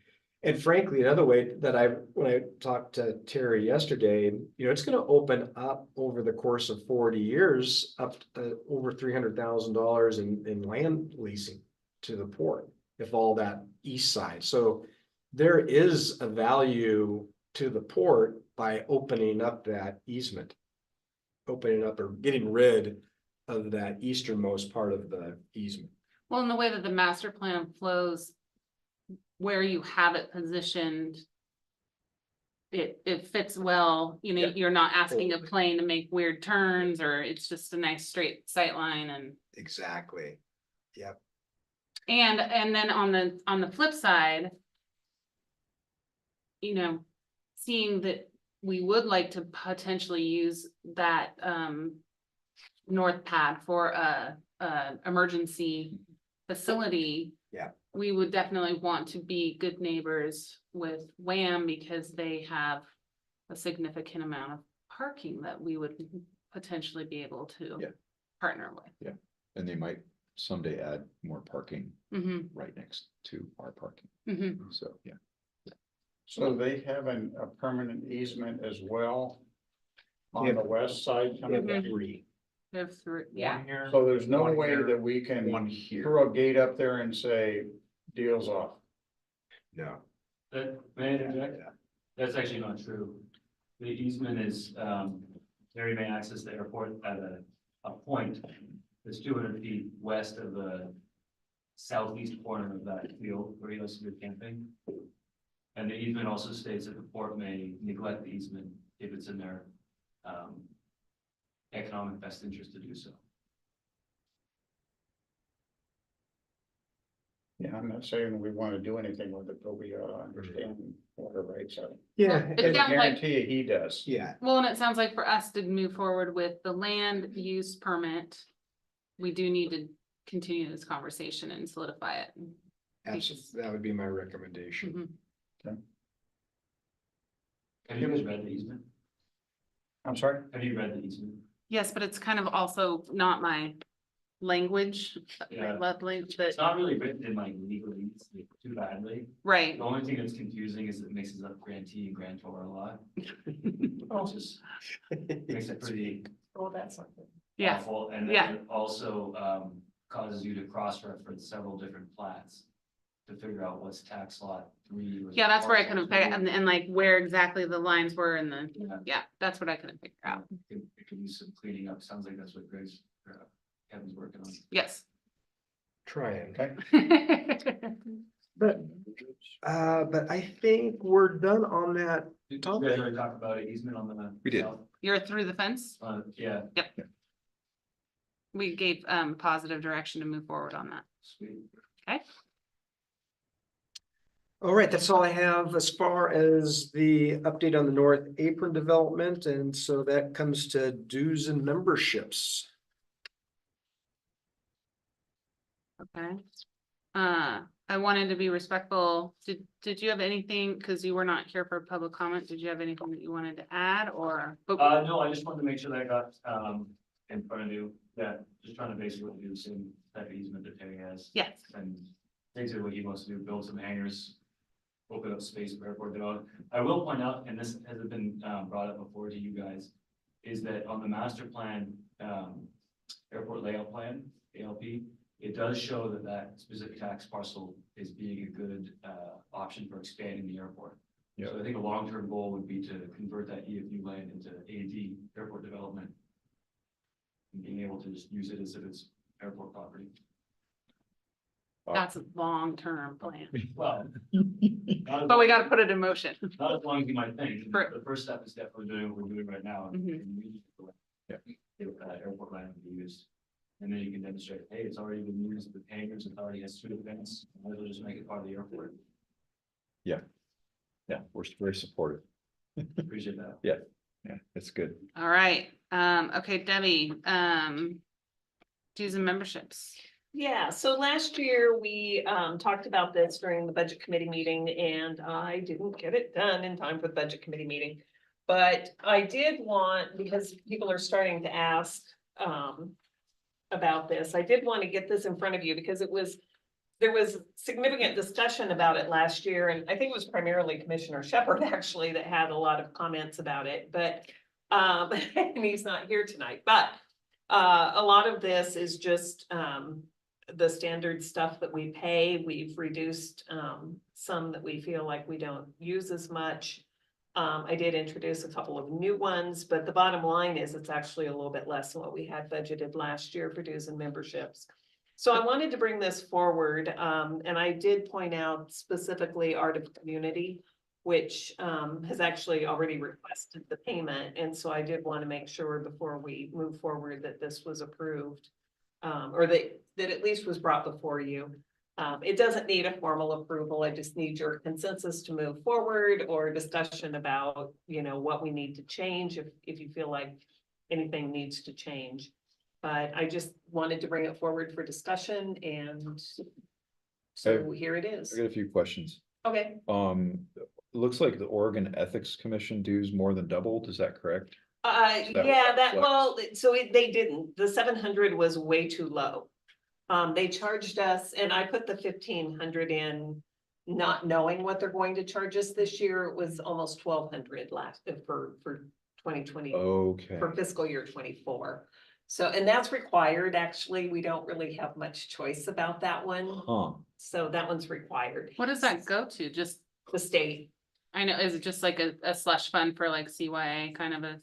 frankly, another way that when I talked to Terry yesterday, it's gonna open up over the course of 40 years, up to over $300,000 in land leasing to the port, if all that east side. So there is a value to the port by opening up that easement. Opening up or getting rid of that easternmost part of the easement. Well, in the way that the master plan flows, where you have it positioned, it fits well, Yeah. you're not asking a plane to make weird turns, or it's just a nice straight sight line and. Exactly. Yep. And then on the flip side. Seeing that we would like to potentially use that north pad for a emergency facility. Yeah. We would definitely want to be good neighbors with Wham because they have a significant amount of parking that we would potentially be able to Yeah. partner with. And they might someday add more parking Mhm, right next to our parking. mhm. So, yeah. So they have a permanent easement as well. On Yeah. the west side We coming have down. three. There's three, yeah. So there's no One way here, that we can One here. throw a gate up there and say, deal's off. No. May I interject? That's actually not true. The easement is, Mary may access the airport at a point that's 200 feet west of the southeast corner of that field where you listen to camping. And the easement also states that the port may neglect the easement if it's in their economic best interest to do so. Yeah, I'm not saying we want to do anything with it, but we understand what our rights are. Yeah, Well, it I and- sounds like- guarantee you he does. yeah, Well, and it sounds like for us to move forward with the land use permit, we do need to continue this conversation and solidify it. absolutely, that would be my recommendation. Mhm. Have you guys read the easement? I'm sorry? Have you read the easement? Yes, but it's kind of also not my language, Yeah. lovely, It's but, not really written in like legalese like, too badly. right. The only thing that's confusing is it mixes up grantee and grantor a lot. Which is, makes it pretty Oh, that's something. Yeah, awful. And Yeah. then it also causes you to cross-reference several different plats to figure out what's tax lot 3. or yeah, that's where I couldn't parcel figure, 2. and like where exactly the lines were and the, Yeah. yeah, that's what I couldn't figure out. It could use some cleaning up. Sounds like that's what Kevin's working on. Yes. Trying, Okay. but I think we're done on that. Did you guys already talk about an easement on the? We did. south? You're through the fence? Yeah, We gave positive direction to move forward on that. sweet. All right, that's all I have as far as the update on the North Apron development, and so that comes to dues and memberships. Okay. I wanted to be respectful. Did you have anything, because you were not here for public comment, did you have anything that you wanted to add or? No, I just wanted to make sure that I got in front of you, that just trying to basically do the same type of easement that Terry has. Yes, And basically what he wants to do, build some hangars, open up space for airport development. I will point out, and this hasn't been brought up before to you guys, is that on the master plan, airport layout plan, ALP, it does show that that specific tax parcel is being a good option for expanding the airport. Yeah. So I think a long-term goal would be to convert that EFU land into AD, airport development. And being able to just use it as if it's airport property. that's a long-term plan, Well. not as- but we gotta put it in motion. Not as long as you might think. Correct. The first step is definitely doing what we're doing right now. Mhm. and we need to go Yeah. If airport land can be used. And then you can demonstrate, hey, it's already been used with hangars, it already has 2 events, might as well just make it part of the airport. Yeah, we're very supportive. Appreciate that. Yeah, it's good. All right, okay, Debbie, dues and memberships. Yeah, so last year we talked about this during the budget committee meeting and I didn't get it done in time for the budget committee meeting. But I did want, because people are starting to ask about this, I did want to get this in front of you because there was significant discussion about it last year, and I think it was primarily Commissioner Shepherd actually that had a lot of comments about it, but and he's not here tonight, but a lot of this is just the standard stuff that we pay. We've reduced some that we feel like we don't use as much. I did introduce a couple of new ones, but the bottom line is it's actually a little bit less than what we had budgeted last year for dues and memberships. So I wanted to bring this forward, and I did point out specifically Art of Community, which has actually already requested the payment. And so I did want to make sure before we move forward that this was approved, or that at least was brought before you. It doesn't need a formal approval. I just need your consensus to move forward or discussion about, what we need to change if you feel like anything needs to change. But I just wanted to bring it forward for discussion and so here it I is. got a few questions. Okay, It looks like the Oregon Ethics Commission dues more than doubled, is that correct? that yeah, that, reflects- well, they didn't. The 700 was way too low. They charged us, and I put the 1,500 in, not knowing what they're going to charge us this year. It was almost 1,200 last for 2020. Okay, For fiscal year 24. So, and that's required, actually. We don't really have much choice about that one. huh, So that one's required. What does that go to? Just, The state. I know, is it just like a slush fund for like CYA kind of a?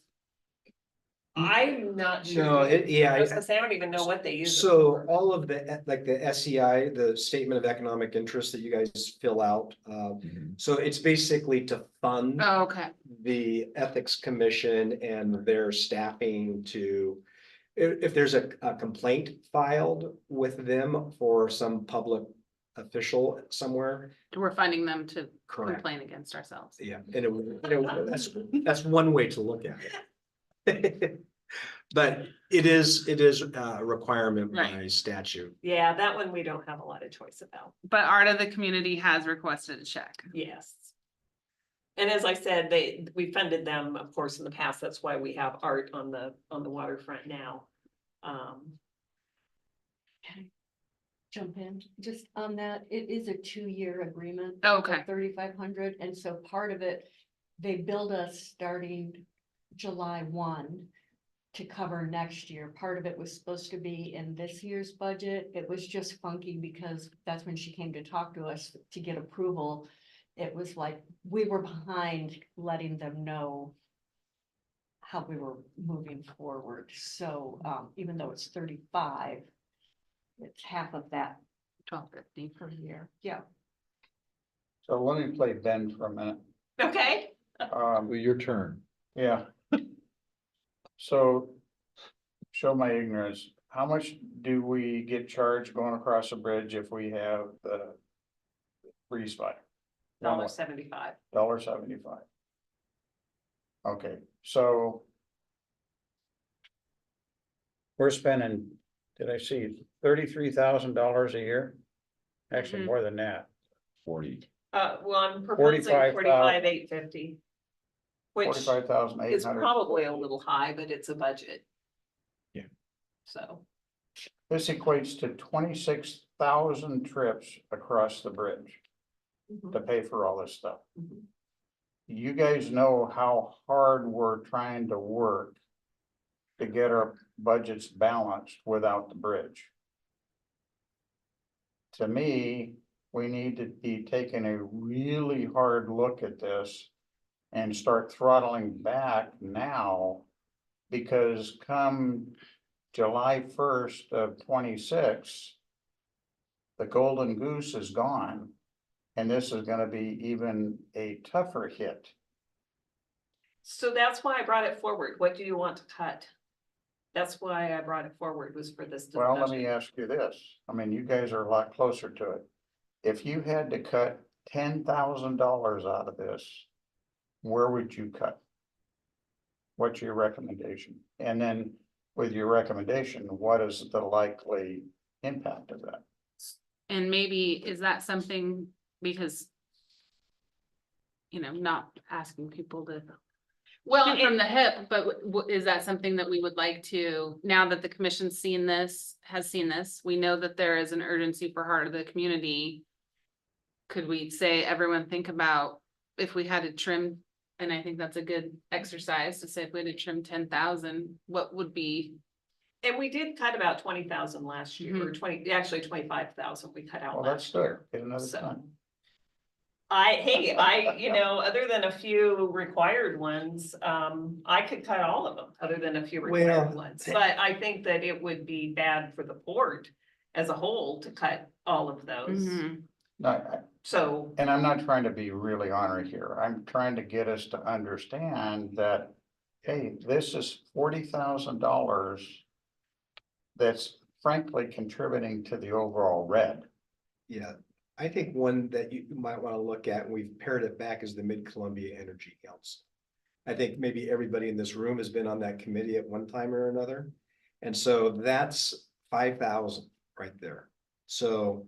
I'm not sure. No, I was gonna say, I don't even know what they use. it So for. all of the, like the SEI, the Statement of Economic Interest that you guys fill out, mhm, so it's basically to fund Oh, okay, the Ethics Commission and their staffing to, if there's a complaint filed with them for some public official somewhere. We're finding them to Correct. complain against ourselves. Yeah, and that's one way to look at it. But it is a requirement by Right. statute. Yeah, that one we don't have a lot of choice about. But Art of the Community has requested a check. Yes. And as I said, we funded them, of course, in the past. That's why we have art on the waterfront now. Jump in, just on that, it is a 2-year agreement. Okay. 3,500, and so part of it, they billed us starting July 1 to cover next year. Part of it was supposed to be in this year's budget. It was just funky because that's when she came to talk to us to get approval. It was like, we were behind letting them know how we were moving forward. So, even though it's 35, it's half of that $12.50. per year. Yeah. So let me play Ben for a minute. Okay. Well, your turn. Yeah. So, show my ignorance, how much do we get charged going across a bridge if we have the freeze fire? $1.75. $1.75. Okay, so. We're spending, did I see $33,000 a year? Actually, Mhm. more than that, 40. Well, I'm proposing 45,850. Which 45,800. is probably a little high, but it's a budget. Yeah. So, This equates to 26,000 trips across the bridge to pay for all this stuff. Mhm. You guys know how hard we're trying to work to get our budgets balanced without the bridge. To me, we need to be taking a really hard look at this and start throttling back now, because come July 1st of 26, the golden goose is gone, and this is gonna be even a tougher hit. so that's why I brought it forward. What do you want to cut? That's why I brought it forward, was for this Well, let me discussion. ask you this, I mean, you guys are a lot closer to it. If you had to cut $10,000 out of this, where would you cut? What's your recommendation? And then with your recommendation, what is the likely impact of that? And maybe, is that something, because not asking people to Well, shoot from the hip, but is that something that we would like to, now that the commission's seen this, has seen this, we know that there is an urgency for Heart of the Community. Could we say, everyone think about if we had to trim, and I think that's a good exercise to say, if we had to trim 10,000, what would be? and we did cut about 20,000 last year, or 25,000 we cut out Well, that's last year. good, get another So- ton. Other than a few required ones, I could cut all of them, other than a few required Well, ones. But I think that it would be bad for the port as a whole to cut all of those. Mhm. No, So, and I'm not trying to be really ornery here, I'm trying to get us to understand that, hey, this is $40,000. That's frankly contributing to the overall red. Yeah, I think one that you might want to look at, and we've pared it back, is the Mid-Columbia Energy Council. I think maybe everybody in this room has been on that committee at one time or another. And so that's 5,000 right there. So,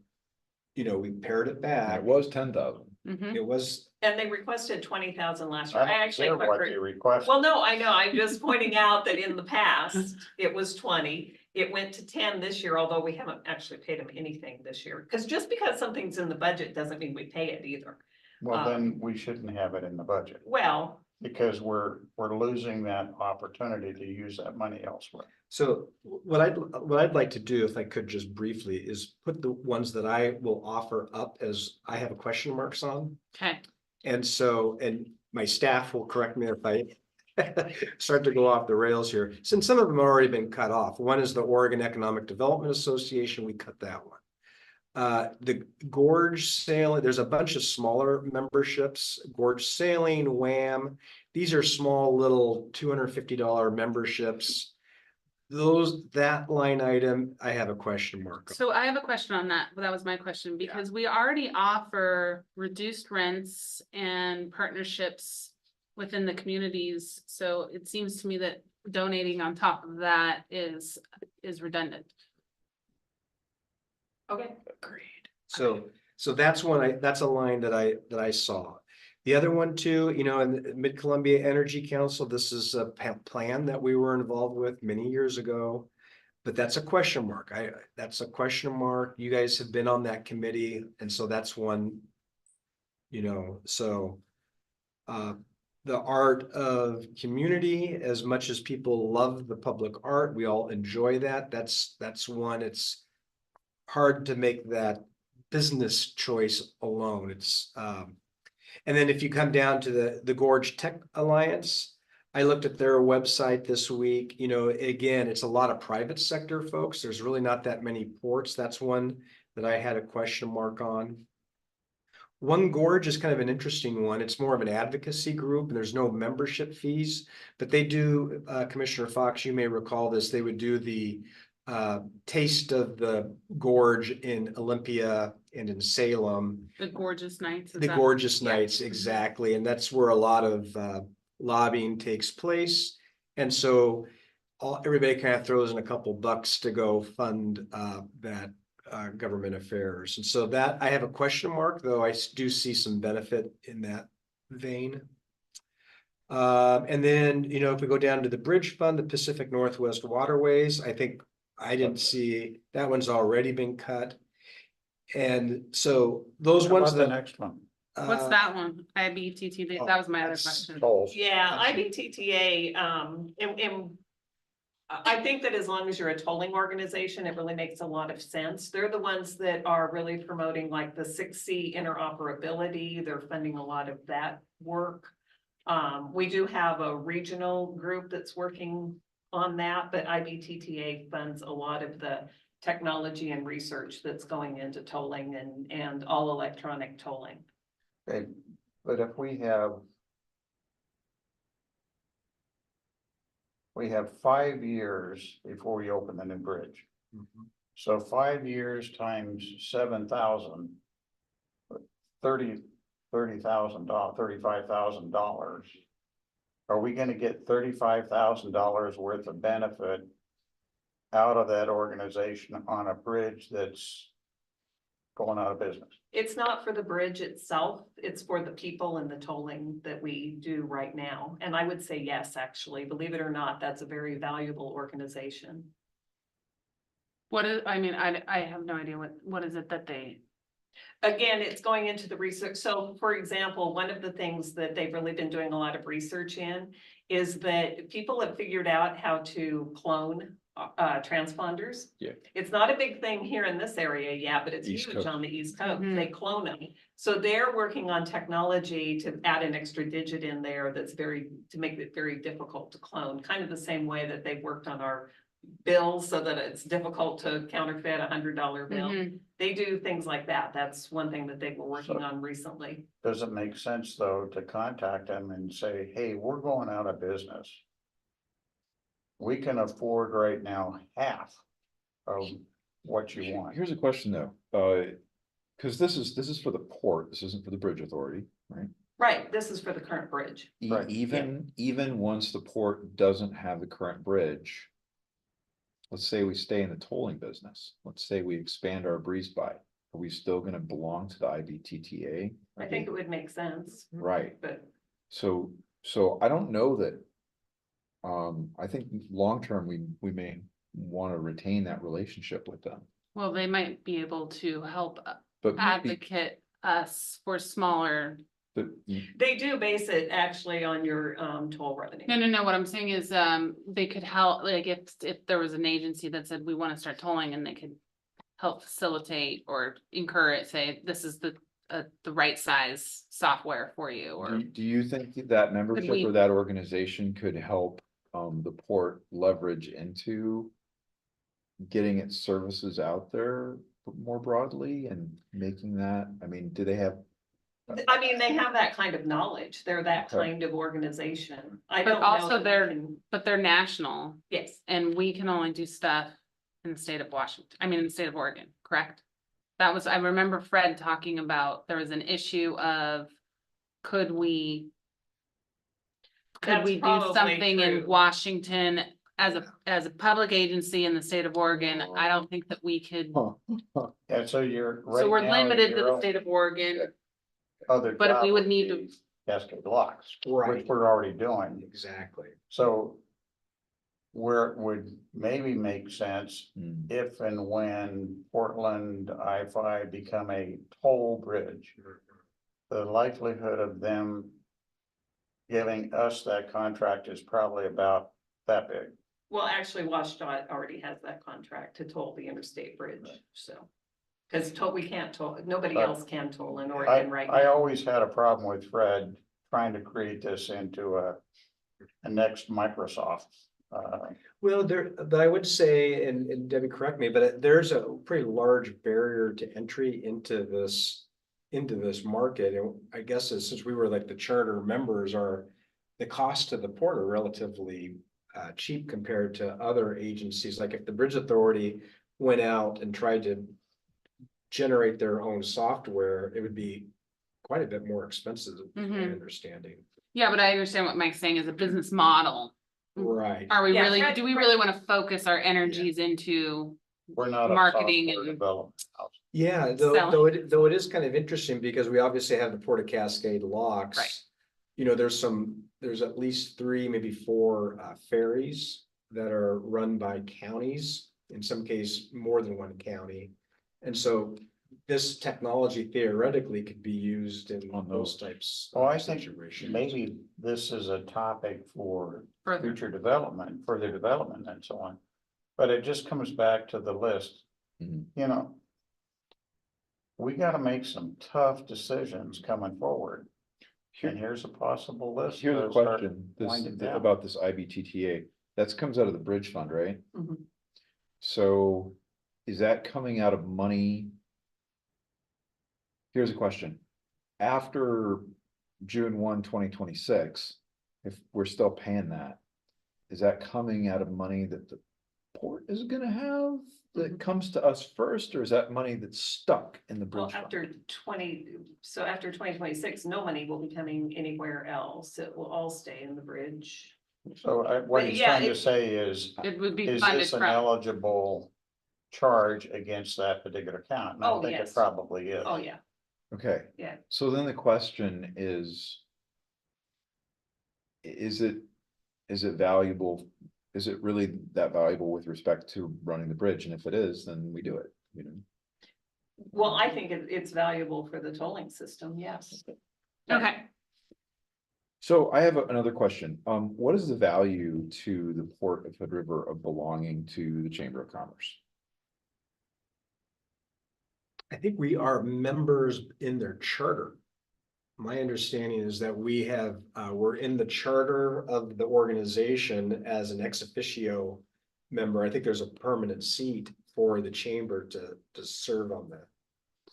we pared it And back. it was 10,000. Mhm. It was, and they requested 20,000 last year. I I don't actually. care what you request. Well, no, I know, I'm just pointing out that in the past, it was 20, it went to 10 this year, although we haven't actually paid them anything this year. Because just because something's in the budget doesn't mean we pay it either. Well, then we shouldn't have it in the budget, Well, because we're losing that opportunity to use that money elsewhere. so what I'd like to do, if I could just briefly, is put the ones that I will offer up as I have question marks on. Okay, And so, and my staff will correct me if I start to go off the rails here, since some of them have already been cut off. One is the Oregon Economic Development Association, we cut that one. The Gorge Sailing, there's a bunch of smaller memberships, Gorge Sailing, WAM. These are small little $250 memberships. that line item, I have a question mark on. So I have a question on that. That was my question, because we already offer reduced rents and partnerships within the communities. So it seems to me that donating on top of that is redundant. Okay. So that's that's a line that I saw. The other one too, you know, in the Mid-Columbia Energy Council, this is a plan that we were involved with many years ago. But that's a question mark. That's a question mark. You guys have been on that committee, and so that's one, you know, so. The art of community, as much as people love the public art, we all enjoy that. That's one, it's hard to make that business choice alone. It's, and then if you come down to the Gorge Tech Alliance, I looked at their website this week, you know, again, it's a lot of private sector folks. There's really not that many ports. That's one that I had a question mark on. One Gorge is kind of an interesting one. It's more of an advocacy group and there's no membership fees, but they do, Commissioner Fox, you may recall this, they would do the taste of the gorge in Olympia and in Salem. The gorgeous nights. is The that- gorgeous Yeah. nights, exactly, and that's where a lot of lobbying takes place. And so everybody kind of throws in a couple bucks to go fund that government affairs. And so that I have a question mark, though I do see some benefit in that vein. And then, you know, if we go down to the bridge fund, the Pacific Northwest Waterways, I think I didn't see, that one's already been cut. And so those How ones about the that. next one? What's that one? IBTT, that was my other that's- question. Tolls. Yeah, IBTTA, and I think that as long as you're a tolling organization, it really makes a lot of sense. They're the ones that are really promoting like the 6C interoperability. They're funding a lot of that work. We do have a regional group that's working on that, but IBTTA funds a lot of the technology and research that's going into tolling and all electronic tolling. Okay, but if we have 5 years before we open the new bridge. So 5 years times 7,000. $35,000. Are we gonna get $35,000 worth of benefit out of that organization on a bridge that's going out of business? It's not for the bridge itself, it's for the people and the tolling that we do right now. And I would say yes, actually, believe it or not, that's a very valuable organization. What is, I mean, I have no idea what is it that they, Again, it's going into the research. So for example, one of the things that they've really been doing a lot of research in is that people have figured out how to clone transponders. Yeah. It's not a big thing here in this area yet, but it's East huge Coast. on the East Coast. Mhm. They clone them. So they're working on technology to add an extra digit in there that's to make it very difficult to clone, kind of the same way that they've worked on our bills so that it's difficult to counterfeit $100 bill. Mhm. They do things like that. That's one thing that they were working on recently. Does it make sense, though, to contact them and say, hey, we're going out of business? We can afford right now half of what you want. Here's a question though, cause this is for the port, this isn't for the bridge authority, right? Right, this is for the current bridge. Right. Even once the port doesn't have the current bridge. Let's say we stay in the tolling business, let's say we expand our breeze by, are we still gonna belong to the IBTTA? I think it would make sense, Right, but so I don't know that. I think long-term, we may wanna retain that relationship with them, well, they might be able to help but maybe, advocate us for smaller. but they do base it actually on your toll revenue. No, what I'm saying is, they could help, like, if there was an agency that said, we wanna start tolling, and they could help facilitate or encourage, say, this is the right size software for you, or. do you think that membership we- or that organization could help the port leverage into getting its services out there more broadly and making that, I mean, do they have I mean, they have that kind of knowledge. They're that Okay. kind of organization. I But don't know. also that we they're- can- But they're national Yes, and we can only do stuff in the state of Washington, in the state of Oregon, correct? That was, I remember Fred talking about, there was an issue of, could we That's do probably something in true. Washington as a public agency in the state of Oregon? I don't think that we could, And so you're. so right we're now, limited to your the state of Oregon. Other. but if we job would need to- be Cascade Locks, Right. which we're already doing. Exactly. So where it would maybe make sense Hmm. if and when Portland I-5 become a toll bridge, the likelihood of them giving us that contract is probably about that big. well, actually, WashDOT already has that contract to toll the interstate bridge, so. Cause we can't toll, nobody But else can toll in I, Oregon right I now. always had a problem with Fred trying to create this into a next Microsoft. Well, but I would say, and Debbie, correct me, but there's a pretty large barrier to entry into this market. And I guess since we were like the charter members, the cost to the port are relatively cheap compared to other agencies. Like if the Bridge Authority went out and tried to generate their own software, it would be quite a bit more expensive, my Mhm. understanding. Yeah, but I understand what Mike's saying is a business model. Right. Are we Yeah, really, Fred- do we Fred- really want to focus our energies into? We're not a Marketing software and- development house. Yeah, though it is kind of interesting because we obviously have the Port of Cascade locks. Right. You know, there's at least 3, maybe 4 ferries that are run by counties, in some case, more than one county. And so this technology theoretically could be used in On those those. types. Well, I of think situations. maybe this is a topic for Further. future development, further development and so on. But it just comes back to the list, Mhm. you know. We gotta make some tough decisions coming forward. And here's a possible list. Here's a to start question, winding down. about this IBTTA, that comes out of the bridge fund, right? Mhm. So is that coming out of money? Here's a question. After June 1, 2026, if we're still paying that, is that coming out of money that the port is gonna have that comes to us first, or is that money that's stuck in the Well, bridge fund? after after 2026, no money will be coming anywhere else. It will all stay in the bridge. So what But he's yeah, trying to it- say It would be is funded this an from, eligible charge against that particular account? And I Oh, think it yes. probably is. Oh, yeah. Okay. Yeah. So then the question is. Is it valuable? Is it really that valuable with respect to running the bridge? And if it is, then we do it, you know? Well, I think it's valuable for the tolling system, yes. okay, So I have another question. What is the value to the Port of Hood River of belonging to the Chamber of Commerce? I think we are members in their charter. My understanding is that we're in the charter of the organization as an ex officio member. I think there's a permanent seat for the chamber to serve on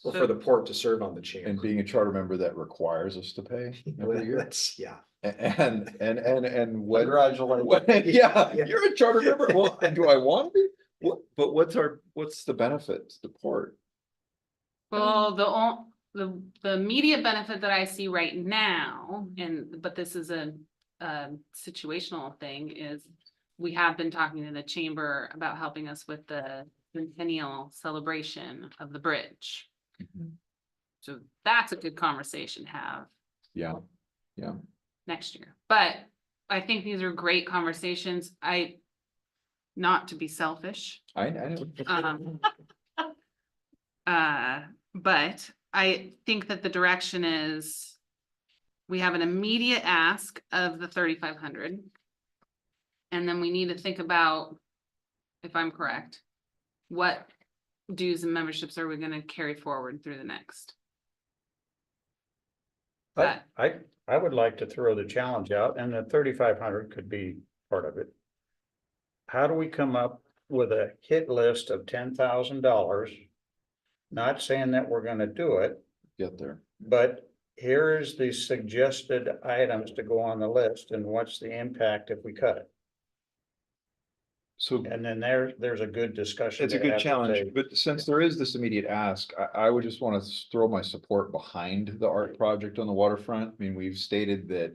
or for the port to serve on the chamber. And being a charter member, that requires us to pay every year? Yeah. And what? Congratulations. Yeah, Yeah. you're a charter member. Well, do I want to be? But what's the benefit to the port? well, the immediate benefit that I see right now, but this is a situational thing, is we have been talking to the chamber about helping us with the centennial celebration of the bridge. So that's a good conversation to have Yeah, next year. But I think these are great conversations. Not to be selfish, I know. but I think that the direction is we have an immediate ask of the 3,500. And then we need to think about, if I'm correct, what dues and memberships are we gonna carry forward through the next? I would like to throw the challenge out, and the 3,500 could be part of it. How do we come up with a hit list of $10,000? Not saying that we're gonna do it, Get there. but here's the suggested items to go on the list and what's the impact if we cut it? So And then there's a good discussion. it's a to good have to challenge, say, but since there is this immediate ask, I would just want to throw my support behind the art project on the waterfront. I mean, we've stated that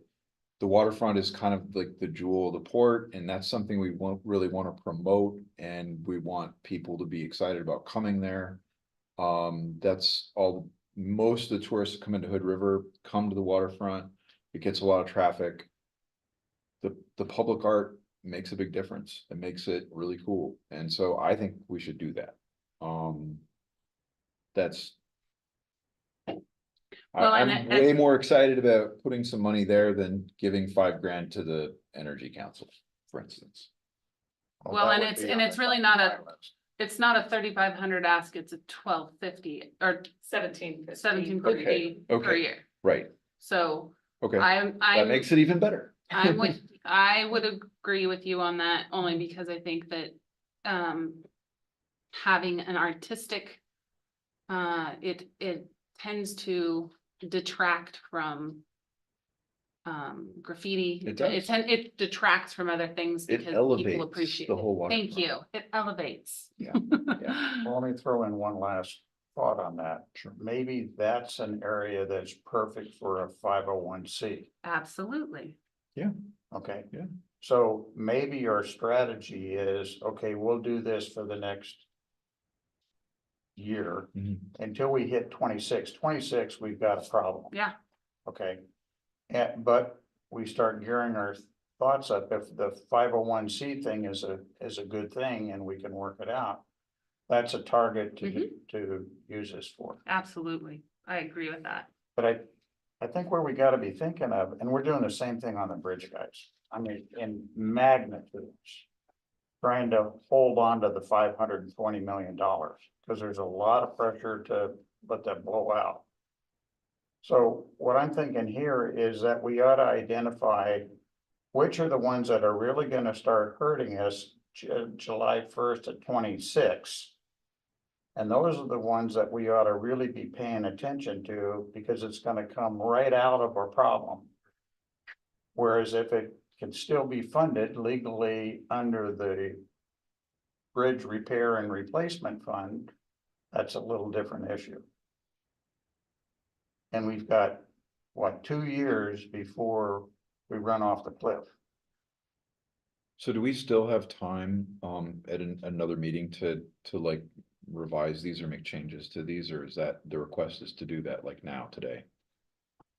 the waterfront is kind of like the jewel of the port, and that's something we really want to promote, and we want people to be excited about coming there. That's all, most of the tourists that come into Hood River come to the waterfront. It gets a lot of traffic. The public art makes a big difference. It makes it really cool. And so I think we should do that. That's. Well, and I'm way more excited about putting some money there than giving $5,000 to the Energy Council, for instance. Well, that and would it's- be and on it's the really top not of a- my list. It's not a 3,500 ask, it's a 1,250 or 1750. 1,750 per Okay. year. Right, So okay, I'm, that makes it even better. I would agree with you on that only because I think that, having an artistic, it tends to detract from, graffiti. It does. It detracts from other things It because elevates people appreciate the it. whole Thank waterfront. you. It elevates. Yeah, Well, let me throw in one last thought on that. Sure. Maybe that's an area that's perfect for a 501c. Absolutely. Okay. Yeah. So maybe our strategy is, okay, we'll do this for the next year Mhm. until we hit 26. 26, we've got a problem. Yeah. Okay. But we start gearing our thoughts up. If the 501c thing is a good thing and we can work it out. That's a target to use this for. Absolutely. I agree with that. But I think where we gotta be thinking of, and we're doing the same thing on the bridge, guys. I mean, in magnitudes. Trying to hold on to the $520 million, because there's a lot of pressure to let that blow out. So what I'm thinking here is that we ought to identify which are the ones that are really gonna start hurting us July 1st of 26. And those are the ones that we ought to really be paying attention to, because it's gonna come right out of our problem. Whereas if it can still be funded legally under the bridge repair and replacement fund, that's a little different issue. And we've got, what, 2 years before we run off the cliff. So do we still have time, at another meeting to like revise these or make changes to these, or is that the request is to do that like now, today?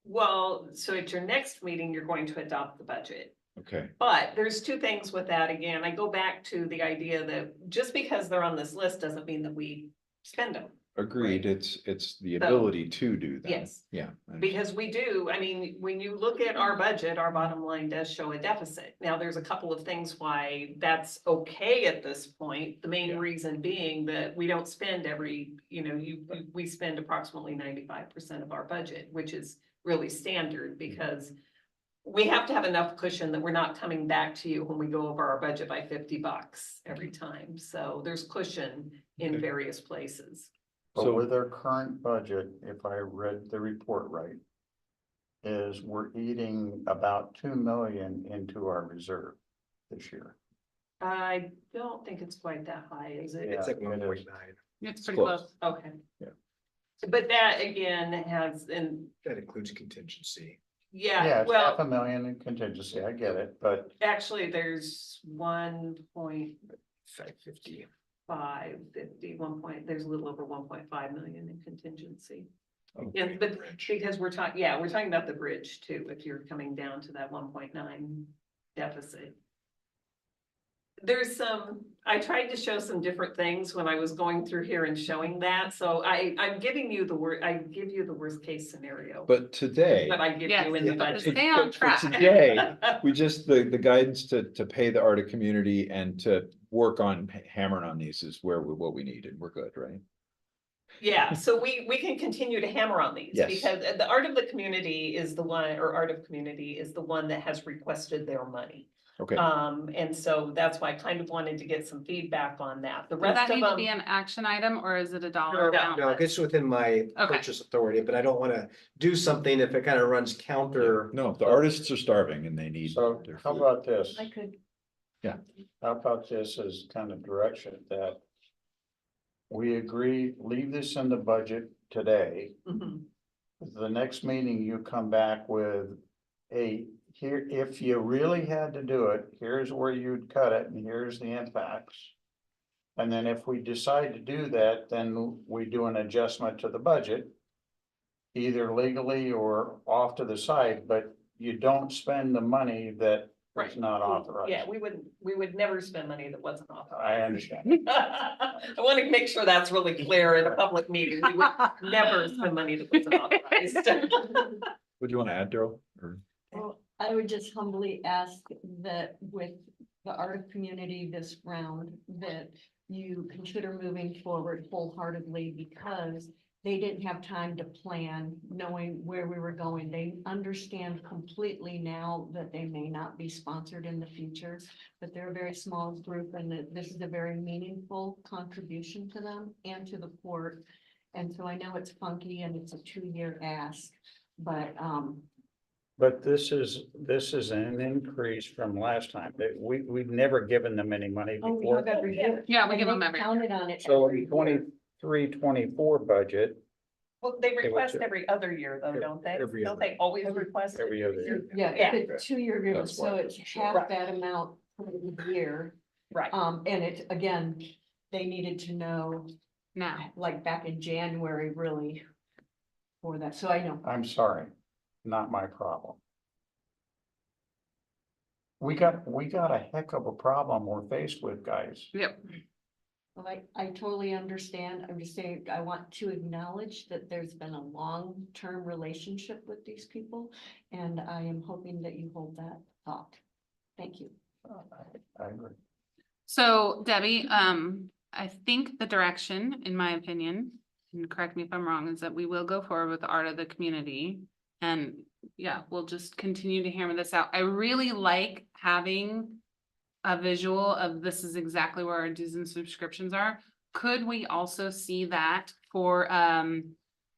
Well, so at your next meeting, you're going to adopt the budget. Okay, But there's two things with that. Again, I go back to the idea that just because they're on this list doesn't mean that we spend them. agreed. It's the So, ability to do that. Yes, Yeah. because we do, I mean, when you look at our budget, our bottom line does show a deficit. Now, there's a couple of things why that's okay at this point. The main Yeah. reason being that we don't spend we spend approximately 95% of our budget, which is really standard because we have to have enough cushion that we're not coming back to you when we go over our budget by $50 every time. So there's cushion in Okay. various places. But So- with our current budget, if I read the report right, is we're eating about 2 million into our reserve this year. I don't think it's quite that high, is it? It's like It's like 1.9. It's pretty close. close. Okay. Yeah. But that again has, and That includes contingency. Yeah, yeah, it's well, 500,000 in contingency, I get it, but actually, there's 550. 1.550, there's a little over 1.5 million in contingency. Oh, Yeah, but Bridge. because we're talking about the bridge too, if you're coming down to that 1.9 deficit. I tried to show some different things when I was going through here and showing that, so I'm giving you I give you the worst case scenario. But today. But I give Yes, you in the but budget. stay on For track. today, we just, the guidance to pay the Arctic community and to work on hammering on these is what we need, and we're good, right? Yeah, so we can continue to hammer on these. Yes. Because the Art of the Community is the one, or Art of Community is the one that has requested their money. Okay, And so that's why I kind of wanted to get some feedback on that. The Does rest that of need to be them, an action item or is it a dollar No, amount? No, it's within my Okay. purchase authority, but I don't wanna do something if it kind of runs counter. no, the artists are starving and they need. So their how food. about this? I could, How about this as kind of direction that we agree, leave this in the budget today. Mhm. The next meeting you come back with, hey, here, if you really had to do it, here's where you'd cut it and here's the impacts. And then if we decide to do that, then we do an adjustment to the budget. Either legally or off to the side, but you don't spend the money that is Right. not authorized. Yeah, we would never spend money that wasn't I authorized. understand. I want to make sure that's really clear in a public meeting. We would never spend money that wasn't authorized. Would you want to add, Daryl? Or well, I would just humbly ask that with the art community this round, that you consider moving forward wholeheartedly because they didn't have time to plan, knowing where we were going. They understand completely now that they may not be sponsored in the future, but they're a very small group and that this is a very meaningful contribution to them and to the port. And so I know it's funky and it's a 2-year ask, but, But this is an increase from last time, that we've never given them any money oh, we before. have every year. Yeah, we And give they them every. Counted on it. So every in year. 23-24 budget, Well, they would request do. every other year though, don't they? Every Don't other. they always request? it? every other year. Yeah, Yeah. it's a 2-year agreement, That's so why. it's half Right. that amount for the year. Right. And it, again, they needed to know, Now, like back in January, really. For that, so I know, I'm sorry, not my problem. We got a heck of a problem we're faced with, guys. yep, well, I totally understand, I'm just saying, I want to acknowledge that there's been a long-term relationship with these people. And I am hoping that you hold that thought. Thank you. I agree. so Debbie, I think the direction, in my opinion, and correct me if I'm wrong, is that we will go forward with the art of the community. And yeah, we'll just continue to hammer this out. I really like having a visual of this is exactly where our dues and subscriptions are. Could we also see that for,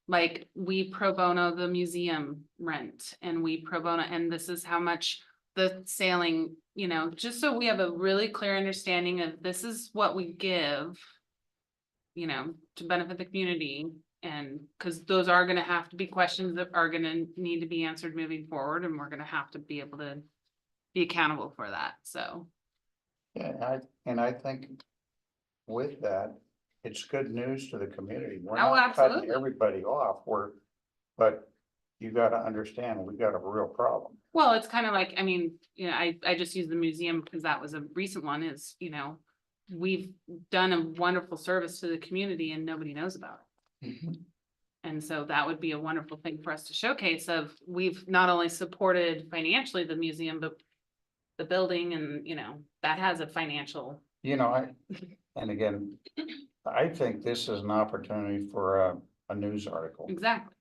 like, we pro bono the museum rent and we pro bono, and this is how much the sailing, you know, just so we have a really clear understanding of this is what we give, you know, to benefit the community. And because those are gonna have to be questions that are gonna need to be answered moving forward, and we're gonna have to be able to be accountable for that, so. Yeah, and I think with that, it's good news to the community. We're Oh, not cutting absolutely. everybody off, but you gotta understand, we got a real problem. Well, it's kind of like, I mean, you know, I just use the museum because that was a recent one is, you know, we've done a wonderful service to the community and nobody knows about it. And so that would be a wonderful thing for us to showcase of, we've not only supported financially the museum, but the building and, you know, that has a financial, You know, and again, I think this is an opportunity for a news article. exactly.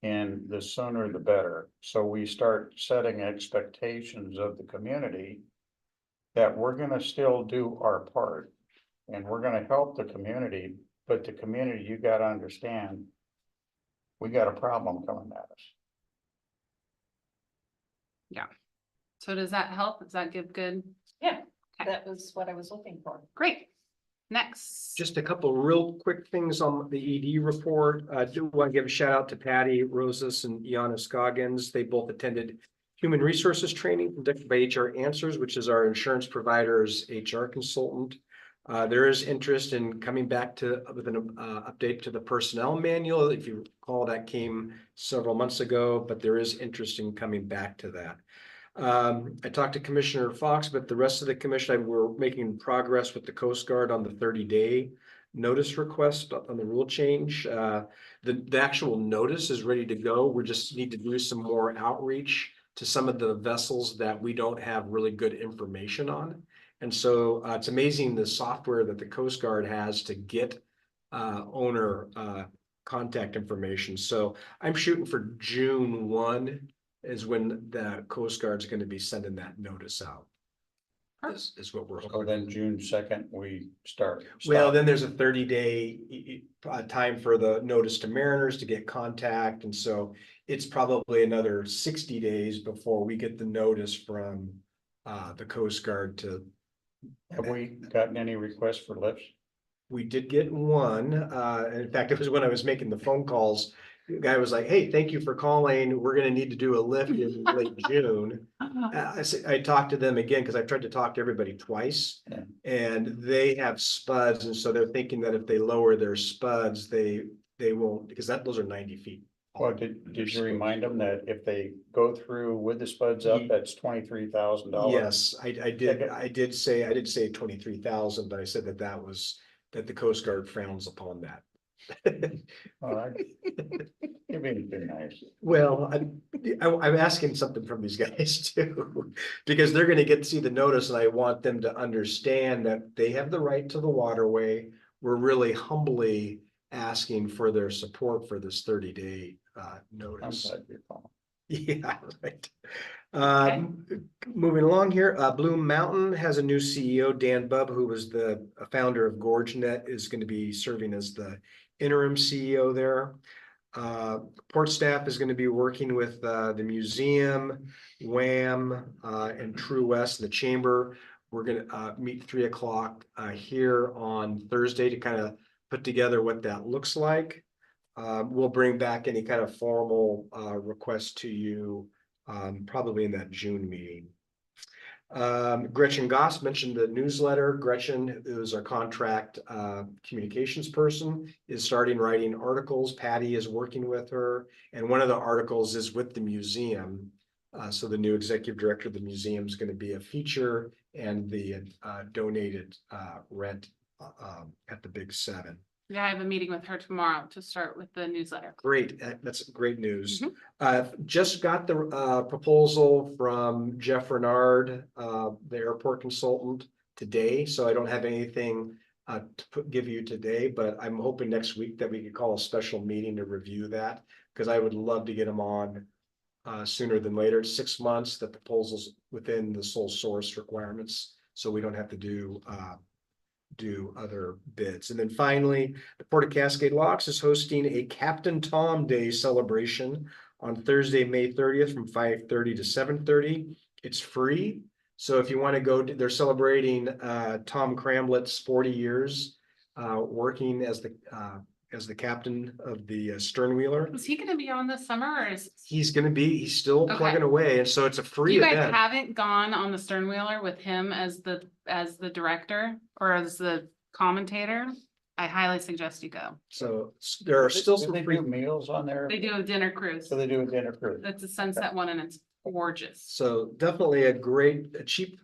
And the sooner the better, so we start setting expectations of the community. That we're gonna still do our part. And we're gonna help the community, but the community, you gotta understand. We got a problem coming at us. So does that help? Does that give good? That was what I was looking for. Great. Next. Just a couple real quick things on the ED report. I do want to give a shout out to Patty Rosas and Iana Scoggins. They both attended human resources training conducted by HR Answers, which is our insurance provider's HR consultant. There is interest in coming back with an update to the personnel manual. If you recall, that came several months ago, but there is interest in coming back to that. I talked to Commissioner Fox, but the rest of the commission, we're making progress with the Coast Guard on the 30-day notice request on the rule change. The actual notice is ready to go. We just need to do some more outreach to some of the vessels that we don't have really good information on. And so it's amazing the software that the Coast Guard has to get owner contact information. So I'm shooting for June 1 is when the Coast Guard's going to be sending that notice out. is what we're So hoping. then June 2nd, we start. Well, Stop. then there's a 30-day time for the notice to mariners to get contact, and so it's probably another 60 days before we get the notice from the Coast Guard to. Have we gotten any requests for lifts? We did get one, and in fact, it was when I was making the phone calls, the guy was like, hey, thank you for calling, we're gonna need to do a lift in late June. I talked to them again, because I've tried to talk to everybody twice. Yeah. And they have spuds, and so they're thinking that if they lower their spuds, they won't, because those are 90 feet. Well, did you remind them that if they go through with the spuds up, that's $23,000? Yes, I did say 23,000, but I said that the Coast Guard frowns upon that. All right. It'd be nice. Well, I'm asking something from these guys too, because they're gonna get to see the notice, and I want them to understand that they have the right to the waterway. We're really humbly asking for their support for this 30-day I'm notice. glad you're calling. Yeah, right. Moving along here, Bloom Mountain has a new CEO, Dan Bubb, who was the founder of GorgeNet, is going to be serving as the interim CEO there. Port staff is going to be working with the museum, WAM, and True West, the chamber. We're going to meet 3 o'clock here on Thursday to kind of put together what that looks like. We'll bring back any kind of formal request to you probably in that June meeting. Gretchen Goss mentioned the newsletter. Gretchen, who is our contract communications person, is starting writing articles. Patty is working with her, and one of the articles is with the museum. So the new executive director of the museum is going to be a feature, and the donated rent at the Big Seven. Yeah, I have a meeting with her tomorrow to start with the newsletter. Great, that's great news. Just got the proposal from Jeff Renard, the airport consultant today, so I don't have anything to give you today, but I'm hoping next week that we could call a special meeting to review that, because I would love to get them on sooner than later. It's 6 months, the proposal's within the sole source requirements, so we don't have to do other bids. And then finally, the Port of Cascade Locks is hosting a Captain Tom Day celebration on Thursday, May 30th from 5:30 to 7:30. It's free. So if you want to go, they're celebrating Tom Cramlett's 40 years working as the captain of the Sternwheeler. Is he gonna be on this summer, or is? He's still Okay. plugging away, and so it's a free You guys event. haven't gone on the Sternwheeler with him as the director or as the commentator? I highly suggest you go. So there are still Do some they free. do meals on there? They do a dinner cruise. So they do a dinner cruise. It's a sunset one and it's gorgeous. So definitely a cheap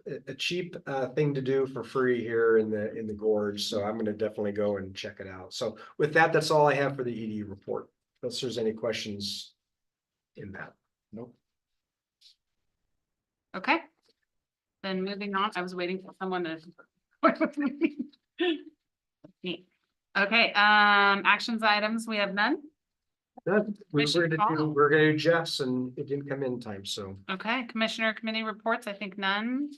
thing to do for free here in the gorge. So I'm gonna definitely go and check it out. So with that, that's all I have for the ED report. Unless there's any questions in that. Nope. Okay. Then moving on, I was waiting for someone to. Me. Okay, actions items, we have none. We're gonna do Jeff's, and it didn't come in time, so. Okay, commissioner committee reports, I think none.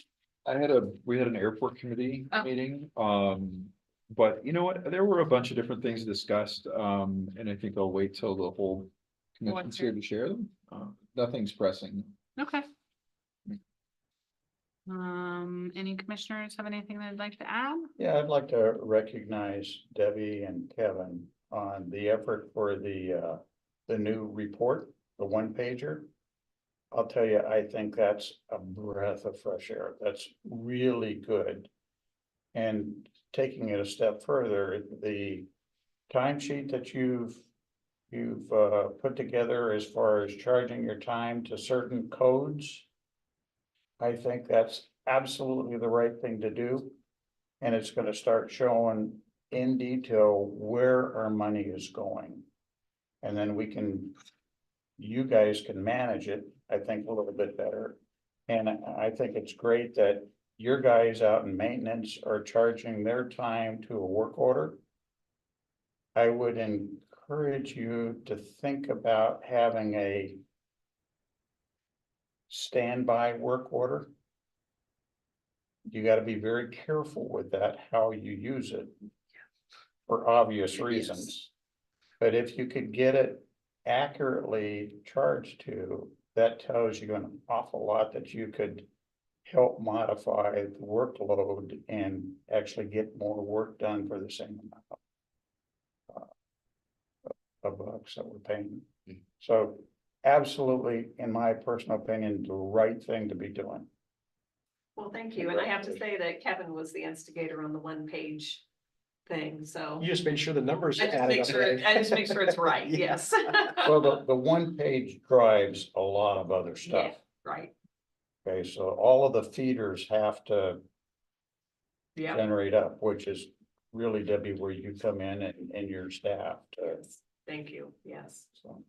We had an airport committee Oh. meeting, but you know what, there were a bunch of different things discussed, and I think I'll wait till the whole commission's here to share them. Nothing's pressing. Okay. Any commissioners have anything they'd like to add? Yeah, I'd like to recognize Debbie and Kevin on the effort for the new report, the one pager. I'll tell you, I think that's a breath of fresh air. That's really good. And taking it a step further, the timesheet that you've put together as far as charging your time to certain codes, I think that's absolutely the right thing to do. And it's gonna start showing in detail where our money is going. And then you guys can manage it, I think, a little bit better. And I think it's great that your guys out in maintenance are charging their time to a work order. I would encourage you to think about having a standby work order. you gotta be very careful with that, how you use it. For obvious reasons. But if you could get it accurately charged to, that tells you an awful lot that you could. Help modify the workload and actually get more work done for the same amount. Of bucks that we're paying. So absolutely, in my personal opinion, the right thing to be doing. Well, thank you. And I have to say that Kevin was the instigator on the one-page thing, so. You just made sure the numbers I just added make up sure, right. I just make sure it's right, Yeah. yes. Well, the one page drives a lot of other Yeah, stuff. right, Okay, so all of the feeders have to yeah. generate up, which is really, Debbie, where you come in and your staff to, Yes, thank you, yes. so.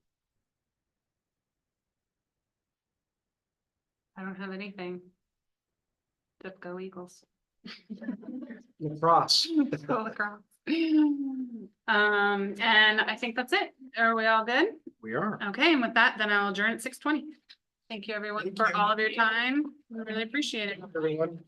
I don't have anything. Just go Eagles. Lacrosse. Go lacrosse. And I think that's it. Are we all good? We are. Okay, and with that, then I'll adjourn at 6:20. Thank you, everyone, Thank for you. all of your time. We really appreciate it. Everyone.